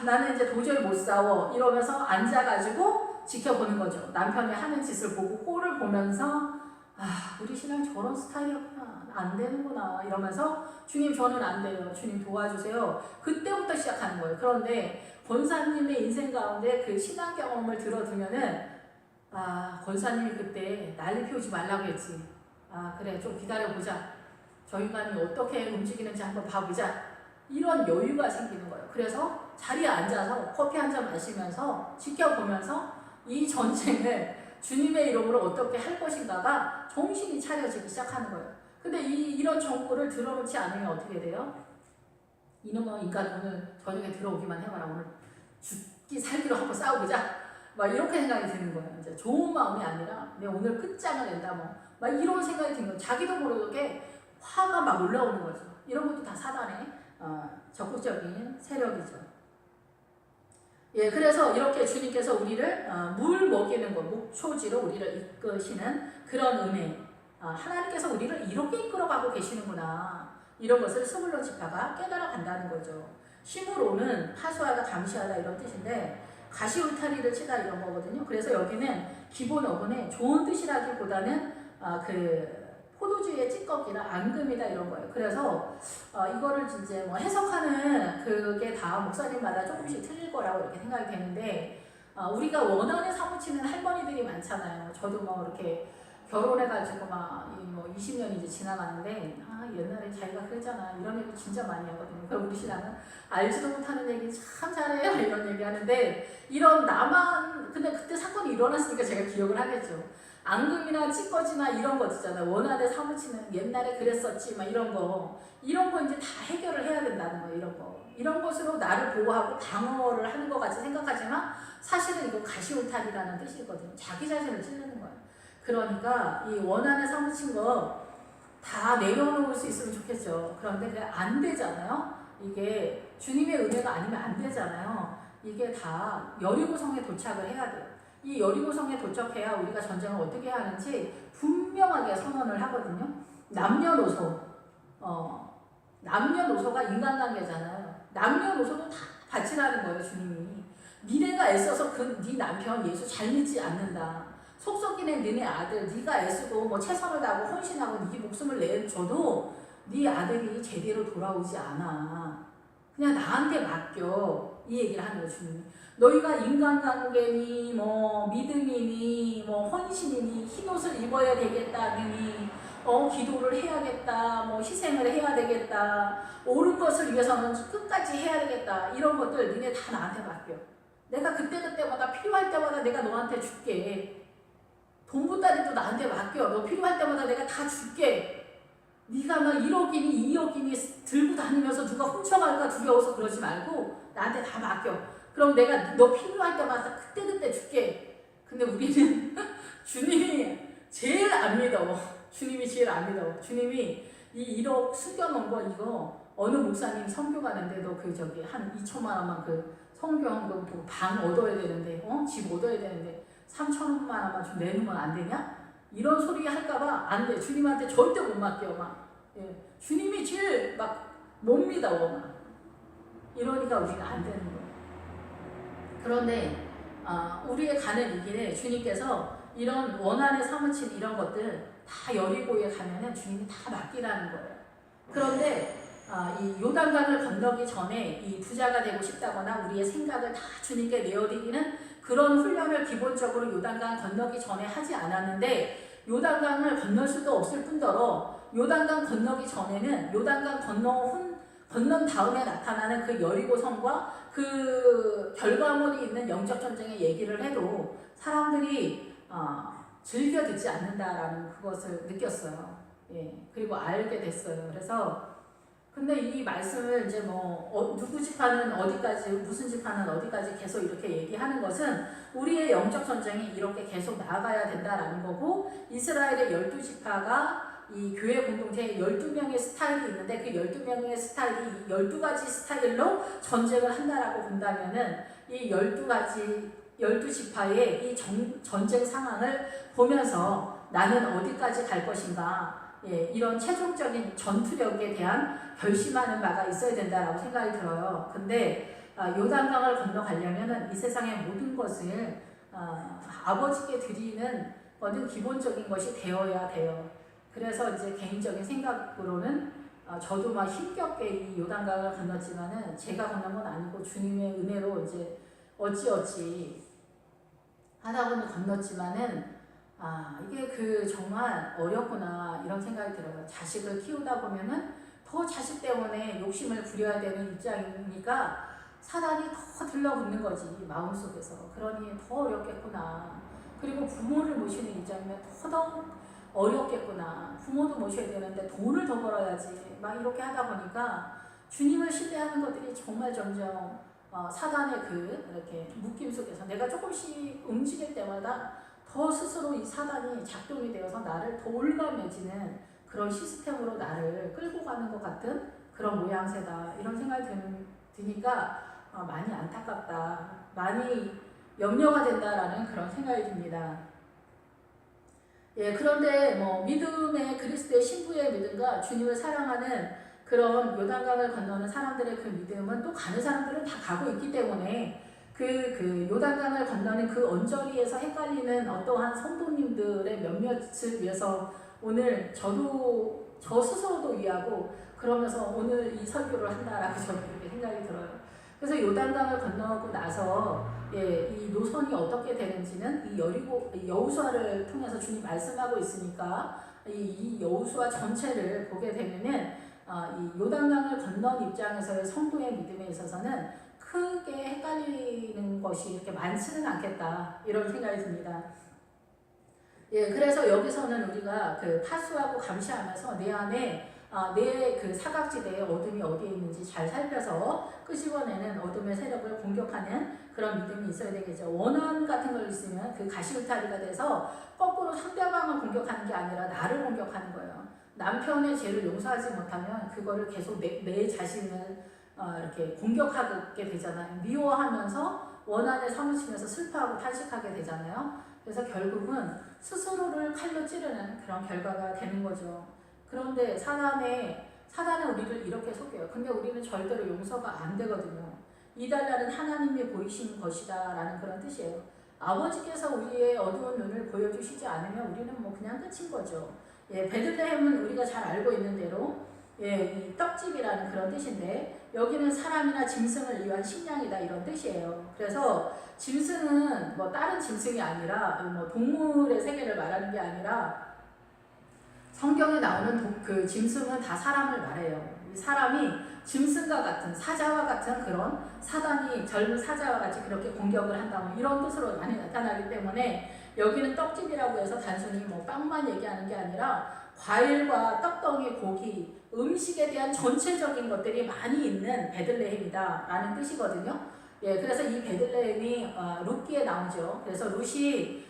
나는 이제 도저히 못 싸워 이러면서 앉아가지고 지켜보는 거죠. 남편이 하는 짓을 보고 꼴을 보면서 우리 신랑 저런 스타일이었구나, 안 되는구나 이러면서 주님 저는 안 돼요, 주님 도와주세요, 그때부터 시작하는 거예요. 그런데 권사님의 인생 가운데 그 신앙 경험을 들어두면은 권사님이 그때 난리 피우지 말라고 했지, 그래 좀 기다려보자, 저 인간이 어떻게 움직이는지 한번 봐보자, 이런 여유가 생기는 거예요. 그래서 자리에 앉아서 커피 한 잔 마시면서 지켜보면서 이 전쟁을 주님의 이름으로 어떻게 할 것인가가 정신이 차려지기 시작하는 거예요. 근데 이런 정보를 들어놓지 않으면 어떻게 돼요? 이놈의 인간 오늘 저녁에 들어오기만 해봐라, 오늘 죽기 살기로 한번 싸워보자, 막 이렇게 생각이 드는 거예요. 이제 좋은 마음이 아니라 내가 오늘 끝장을 낸다, 막 이런 생각이 드는 거예요. 자기도 모르게 화가 막 올라오는 거죠. 이런 것도 다 사단의 적극적인 세력이죠. 예, 그래서 이렇게 주님께서 우리를 물 먹이는 것, 목초지로 우리를 이끄시는 그런 은혜, 하나님께서 우리를 이렇게 이끌어가고 계시는구나, 이런 것을 스물론 지파가 깨달아 간다는 거죠. 심으로는 파수하다, 감시하다 이런 뜻인데 가시울타리를 치다 이런 거거든요. 그래서 여기는 기본 어근에 좋은 뜻이라기보다는 그 포도주의 찌꺼기나 앙금이다 이런 거예요. 그래서 이거를 이제 뭐 해석하는 그게 다 목사님마다 조금씩 틀릴 거라고 이렇게 생각이 되는데, 우리가 원한에 사무치는 할머니들이 많잖아요. 저도 뭐 이렇게 결혼해가지고 뭐 20년이 이제 지나가는데 옛날에 자기가 그랬잖아 이런 얘기 진짜 많이 하거든요. 그럼 우리 신랑은 알지도 못하는 얘기 참 잘해요 이런 얘기 하는데, 이런 나만 근데 그때 사건이 일어났으니까 제가 기억을 하겠죠. 앙금이나 찌꺼지나 이런 거 있잖아요. 원한에 사무치는 옛날에 그랬었지 막 이런 거 이제 다 해결을 해야 된다는 거예요. 이런 것으로 나를 보호하고 방어를 하는 것 같이 생각하지만 사실은 이거 가시울탈이라는 뜻이거든요. 자기 자신을 찌르는 거예요. 그러니까 이 원한에 사무친 거 다 내려놓을 수 있으면 좋겠죠. 그런데 그게 안 되잖아요. 이게 주님의 은혜가 아니면 안 되잖아요. 이게 다 여리고성에 도착을 해야 돼요. 이 여리고성에 도착해야 우리가 전쟁을 어떻게 하는지 분명하게 선언을 하거든요. 남녀노소가 인간관계잖아요. 남녀노소도 다 바치라는 거예요, 주님이. 니네가 애써서 네 남편 예수 잘 믿지 않는다, 속 썩이는 너네 아들 네가 애쓰고 뭐 최선을 다하고 헌신하고 네 목숨을 내줘도 네 아들이 제대로 돌아오지 않아, 그냥 나한테 맡겨, 이 얘기를 하는 거예요, 주님이. 너희가 인간관계니 뭐 믿음이니 뭐 헌신이니 흰옷을 입어야 되겠다니 기도를 해야겠다, 뭐 희생을 해야 되겠다, 옳은 것을 위해서는 끝까지 해야 되겠다, 이런 것들 니네 다 나한테 맡겨. 내가 그때마다 필요할 때마다 내가 너한테 줄게. 돈보따리도 나한테 맡겨. 너 필요할 때마다 내가 다 줄게. 네가 막 1억이니 2억이니 들고 다니면서 누가 훔쳐갈까 두려워서 그러지 말고 나한테 다 맡겨. 그럼 내가 너 필요할 때마다 그때 줄게. 근데 우리는 주님이 제일 안 믿어. 주님이 제일 안 믿어. 주님이 이 1억 숨겨놓은 거 이거 어느 목사님 선교 가는데도 한 2천만 원만 그 선교헌금 방 얻어야 되는데 집 얻어야 되는데 3천만 원만 좀 내놓으면 안 되냐? 이런 소리 할까봐 안 돼. 주님한테 절대 못 맡겨. 주님이 제일 못 믿어. 이러니까 우리가 안 되는 거예요. 그런데 우리의 가는 이 길에 주님께서 이런 원한에 사무친 이런 것들 다 여리고에 가면은 주님이 다 맡기라는 거예요. 그런데 이 요단강을 건너기 전에 이 부자가 되고 싶다거나 우리의 생각을 다 주님께 내어드리는 그런 훈련을 기본적으로 요단강 건너기 전에 하지 않았는데, 요단강을 건널 수도 없을 뿐더러 요단강 건너기 전에는 요단강 건넌 다음에 나타나는 그 여리고성과 그 결과물이 있는 영적 전쟁의 얘기를 해도 사람들이 즐겨 듣지 않는다라는 그것을 느꼈어요. 그리고 알게 됐어요. 그래서 근데 이 말씀을 이제 누구 지파는 어디까지, 무슨 지파는 어디까지 계속 이렇게 얘기하는 것은 우리의 영적 전쟁이 이렇게 계속 나아가야 된다라는 거고, 이스라엘의 12지파가 이 교회 공동체에 12명의 스타일이 있는데 그 12명의 스타일이 12가지 스타일로 전쟁을 한다라고 본다면은 이 12지파의 이 전쟁 상황을 보면서 나는 어디까지 갈 것인가, 이런 최종적인 전투력에 대한 결심하는 바가 있어야 된다라고 생각이 들어요. 근데 요단강을 건너가려면은 이 세상의 모든 것을 아버지께 드리는 거는 기본적인 것이 되어야 돼요. 그래서 이제 개인적인 생각으로는 저도 막 힘겹게 이 요단강을 건넜지만은 제가 건넌 건 아니고 주님의 은혜로 이제 어찌어찌 하다 보니 건넜지만은 이게 정말 어렵구나 이런 생각이 들어요. 자식을 키우다 보면은 더 자식 때문에 욕심을 부려야 되는 입장이니까 사단이 더 들러붙는 거지 마음속에서. 그러니 더 어렵겠구나. 그리고 부모를 모시는 입장이면 더더욱 어렵겠구나. 부모도 모셔야 되는데 돈을 더 벌어야지. 막 이렇게 하다 보니까 주님을 신뢰하는 것들이 정말 점점 사단의 이렇게 묶임 속에서 내가 조금씩 움직일 때마다 더 스스로 이 사단이 작동이 되어서 나를 더 올가매지는 그런 시스템으로 나를 끌고 가는 것 같은 그런 모양새다. 이런 생각이 드니까 많이 안타깝다. 많이 염려가 된다라는 그런 생각이 듭니다. 그런데 믿음의 그리스도의 신부의 믿음과 주님을 사랑하는 그런 요단강을 건너는 사람들의 그 믿음은 또 가는 사람들은 다 가고 있기 때문에 그 요단강을 건너는 그 언저리에서 헷갈리는 어떠한 성도님들의 몇몇을 위해서 오늘 저 스스로도 위하고 그러면서 오늘 이 설교를 한다라고 저는 그렇게 생각이 들어요. 그래서 요단강을 건너고 나서 이 노선이 어떻게 되는지는 이 여호수아를 통해서 주님 말씀하고 있으니까 이 여호수아 전체를 보게 되면은 이 요단강을 건넌 입장에서의 성도의 믿음에 있어서는 크게 헷갈리는 것이 이렇게 많지는 않겠다 이런 생각이 듭니다. 그래서 여기서는 우리가 파수하고 감시하면서 내 안에 내 사각지대에 어둠이 어디에 있는지 잘 살펴서 끄집어내는 어둠의 세력을 공격하는 그런 믿음이 있어야 되겠죠. 원한 같은 걸 있으면 그 가시울타리가 돼서 거꾸로 상대방을 공격하는 게 아니라 나를 공격하는 거예요. 남편의 죄를 용서하지 못하면 그거를 계속 내 자신을 이렇게 공격하게 되잖아요. 미워하면서 원한에 사무치면서 슬퍼하고 탄식하게 되잖아요. 그래서 결국은 스스로를 칼로 찌르는 그런 결과가 되는 거죠. 그런데 사단은 우리를 이렇게 속여요. 근데 우리는 절대로 용서가 안 되거든요. 이달날은 하나님이 보이신 것이다 라는 그런 뜻이에요. 아버지께서 우리의 어두운 눈을 보여주시지 않으면 우리는 그냥 끝인 거죠. 베들레헴은 우리가 잘 알고 있는 대로 이 떡집이라는 그런 뜻인데 여기는 사람이나 짐승을 위한 식량이다 이런 뜻이에요. 그래서 짐승은 다른 짐승이 아니라 동물의 세계를 말하는 게 아니라 성경에 나오는 그 짐승은 다 사람을 말해요. 이 사람이 짐승과 같은 사자와 같은 그런 사단이 젊은 사자와 같이 그렇게 공격을 한다 이런 뜻으로 많이 나타나기 때문에 여기는 떡집이라고 해서 단순히 빵만 얘기하는 게 아니라 과일과 떡덩이, 고기, 음식에 대한 전체적인 것들이 많이 있는 베들레헴이다 라는 뜻이거든요. 그래서 이 베들레헴이 룻기에 나오죠. 그래서 룻이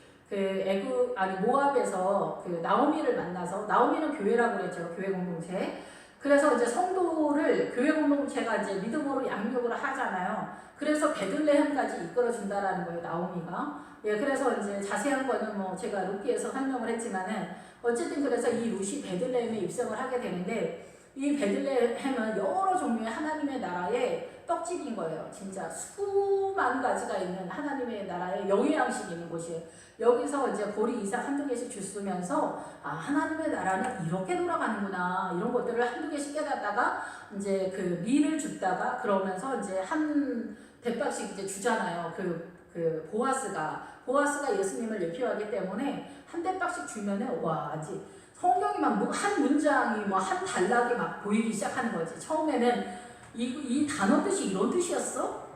모압에서 나오미를 만나서, 나오미는 교회라고 그랬죠. 교회 공동체. 그래서 이제 성도를 교회 공동체가 이제 믿음으로 양육을 하잖아요. 그래서 베들레헴까지 이끌어준다라는 거예요, 나오미가. 그래서 이제 자세한 거는 제가 룻기에서 설명을 했지만은 어쨌든 그래서 이 룻이 베들레헴에 입성을 하게 되는데 이 베들레헴은 여러 종류의 하나님의 나라의 떡집인 거예요. 진짜 수만 가지가 있는 하나님의 나라의 영양식이 있는 곳이에요. 여기서 이제 보리, 이삭 한두 개씩 주스면서 하나님의 나라는 이렇게 돌아가는구나 이런 것들을 한두 개씩 깨닫다가 이제 밀을 줍다가 그러면서 이제 한 대박씩 이제 주잖아요. 보아스가 예수님을 예표하기 때문에 한 대박씩 주면은 이제 성경이 한 문장이 한 단락이 보이기 시작하는 거지. 처음에는 이 단어 뜻이 이런 뜻이었어?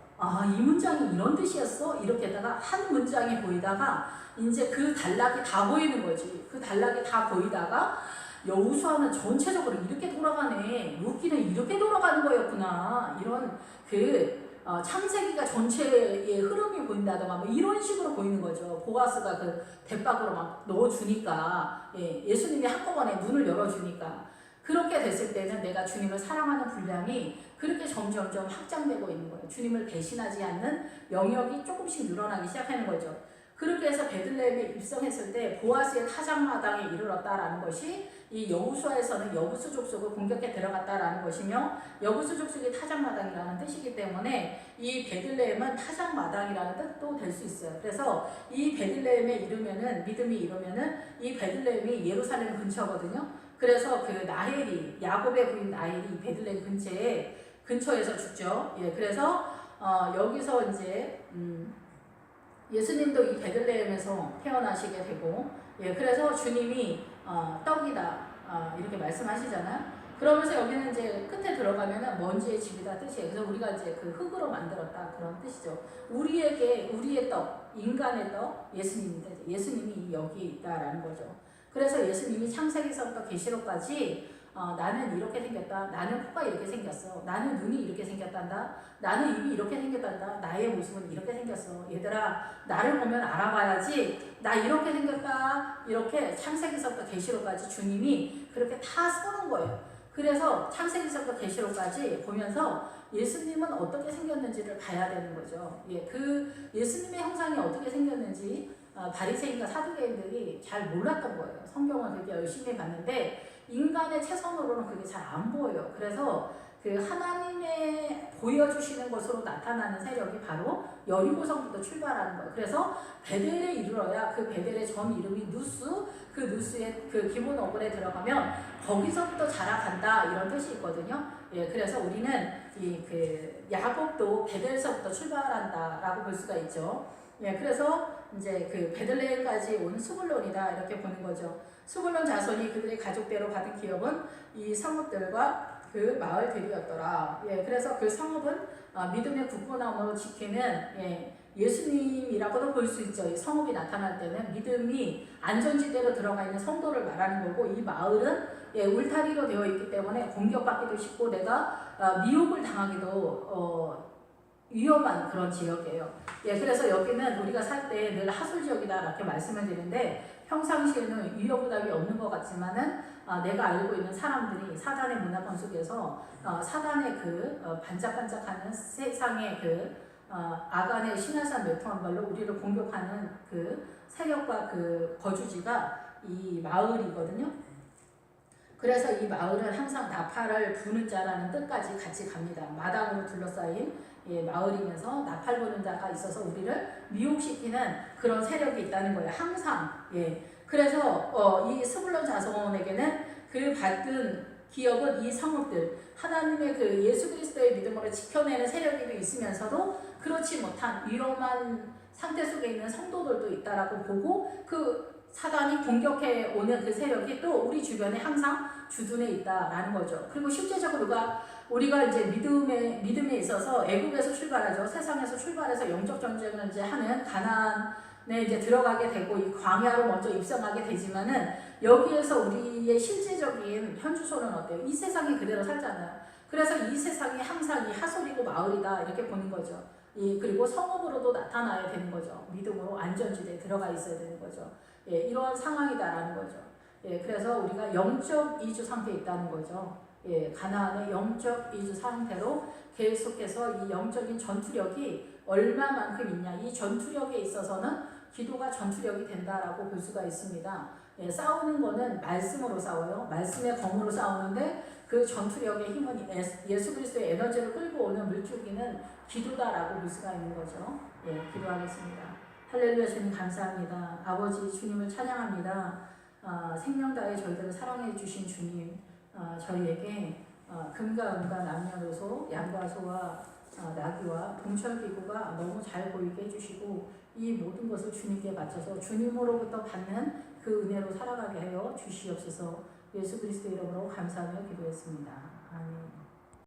이 문장이 이런 뜻이었어? 이렇게 하다가 한 문장이 보이다가 이제 그 단락이 다 보이는 거지. 그 단락이 다 보이다가 여호수아는 전체적으로 이렇게 돌아가네. 룻기는 이렇게 돌아가는 거였구나. 이런 창세기가 전체의 흐름이 보인다던가 뭐 이런 식으로 보이는 거죠. 보아스가 그 대박으로 막 넣어주니까 예수님이 한꺼번에 문을 열어주니까 그렇게 됐을 때는 내가 주님을 사랑하는 분량이 그렇게 점점점 확장되고 있는 거예요. 주님을 배신하지 않는 영역이 조금씩 늘어나기 시작하는 거죠. 그렇게 해서 베들레헴에 입성했을 때 보아스의 타작마당에 이르렀다라는 것이 이 여호수아에서는 여부수 족속을 공격해 들어갔다라는 것이며 여부수 족속이 타작마당이라는 뜻이기 때문에 이 베들레헴은 타작마당이라는 뜻도 될 수 있어요. 그래서 이 베들레헴에 이르면은 믿음이 이르면은 이 베들레헴이 예루살렘 근처거든요. 그래서 그 나헬이 야곱의 부인 나헬이 베들레헴 근처에서 죽죠. 그래서 여기서 이제 예수님도 이 베들레헴에서 태어나시게 되고, 그래서 주님이 떡이다 이렇게 말씀하시잖아요. 그러면서 여기는 이제 끝에 들어가면은 먼지의 집이다 뜻이에요. 그래서 우리가 이제 그 흙으로 만들었다 그런 뜻이죠. 우리의 떡, 인간의 떡, 예수님인데 예수님이 여기 있다라는 거죠. 그래서 예수님이 창세기서부터 계시록까지 나는 이렇게 생겼다. 나는 코가 이렇게 생겼어. 나는 눈이 이렇게 생겼단다. 나는 입이 이렇게 생겼단다. 나의 모습은 이렇게 생겼어. 얘들아, 나를 보면 알아봐야지. 나 이렇게 생겼다. 이렇게 창세기서부터 계시록까지 주님이 그렇게 다 써놓은 거예요. 그래서 창세기서부터 계시록까지 보면서 예수님은 어떻게 생겼는지를 봐야 되는 거죠. 그 예수님의 형상이 어떻게 생겼는지 바리새인과 사두개인들이 잘 몰랐던 거예요. 성경을 그렇게 열심히 봤는데 인간의 체선으로는 그게 잘 안 보여요. 그래서 그 하나님의 보여주시는 것으로 나타나는 세력이 바로 여리고성부터 출발하는 거예요. 그래서 베델에 이르러야 그 베델의 전 이름이 누스, 그 누스의 그 기본 어근에 들어가면 거기서부터 자라간다 이런 뜻이 있거든요. 그래서 우리는 그 야곱도 베델서부터 출발한다라고 볼 수가 있죠. 그래서 이제 그 베들레헴까지 온 스불론이다 이렇게 보는 거죠. 스불론 자손이 그들의 가족대로 받은 기업은 이 성읍들과 그 마을들이었더라. 그래서 그 성읍은 믿음의 굳건함으로 지키는 예수님이라고도 볼 수 있죠. 이 성읍이 나타날 때는 믿음이 안전지대로 들어가 있는 성도를 말하는 거고, 이 마을은 울타리로 되어 있기 때문에 공격받기도 쉽고 내가 미혹을 당하기도 위험한 그런 지역이에요. 그래서 여기는 우리가 살 때 늘 하술 지역이다 이렇게 말씀을 드리는데 평상시에는 위협부담이 없는 것 같지만은 내가 알고 있는 사람들이 사단의 문화권 속에서 사단의 그 반짝반짝하는 세상의 그 아간의 신화산 매통한 걸로 우리를 공격하는 그 세력과 그 거주지가 이 마을이거든요. 그래서 이 마을은 항상 나팔을 부는 자라는 뜻까지 같이 갑니다. 마당으로 둘러싸인 마을이면서 나팔 부는 자가 있어서 우리를 미혹시키는 그런 세력이 있다는 거예요. 항상. 그래서 이 스불론 자손에게는 그 받은 기업은 이 성읍들, 하나님의 그 예수 그리스도의 믿음으로 지켜내는 세력이 있으면서도 그렇지 못한 위험한 상태 속에 있는 성도들도 있다라고 보고 그 사단이 공격해 오는 그 세력이 또 우리 주변에 항상 주둔해 있다라는 거죠. 그리고 실제적으로 우리가 이제 믿음에 있어서 애국에서 출발하죠. 세상에서 출발해서 영적 전쟁을 이제 하는 가나안에 이제 들어가게 되고 이 광야로 먼저 입성하게 되지만은 여기에서 우리의 실제적인 현주소는 어때요? 이 세상이 그대로 살잖아요. 그래서 이 세상이 항상 이 하솔이고 마을이다 이렇게 보는 거죠. 그리고 성읍으로도 나타나야 되는 거죠. 믿음으로 안전지대에 들어가 있어야 되는 거죠. 이런 상황이다라는 거죠. 그래서 우리가 영적 이주 상태에 있다는 거죠. 가나안의 영적 이주 상태로 계속해서 이 영적인 전투력이 얼마만큼 있냐. 이 전투력에 있어서는 기도가 전투력이 된다라고 볼 수가 있습니다. 싸우는 거는 말씀으로 싸워요. 말씀의 검으로 싸우는데 그 전투력의 힘은 예수 그리스도의 에너지를 끌고 오는 물줄기는 기도다라고 볼 수가 있는 거죠. 기도하겠습니다. 할렐루야. 주님 감사합니다. 아버지 주님을 찬양합니다. 생명 다해 저희들을 사랑해 주신 주님, 저희에게 금과 은과 남녀노소, 양과 소와 나귀와 동철기구가 너무 잘 보이게 해주시고 이 모든 것을 주님께 바쳐서 주님으로부터 받는 그 은혜로 살아가게 하여 주시옵소서. 예수 그리스도 이름으로 감사하며 기도했습니다. 아멘.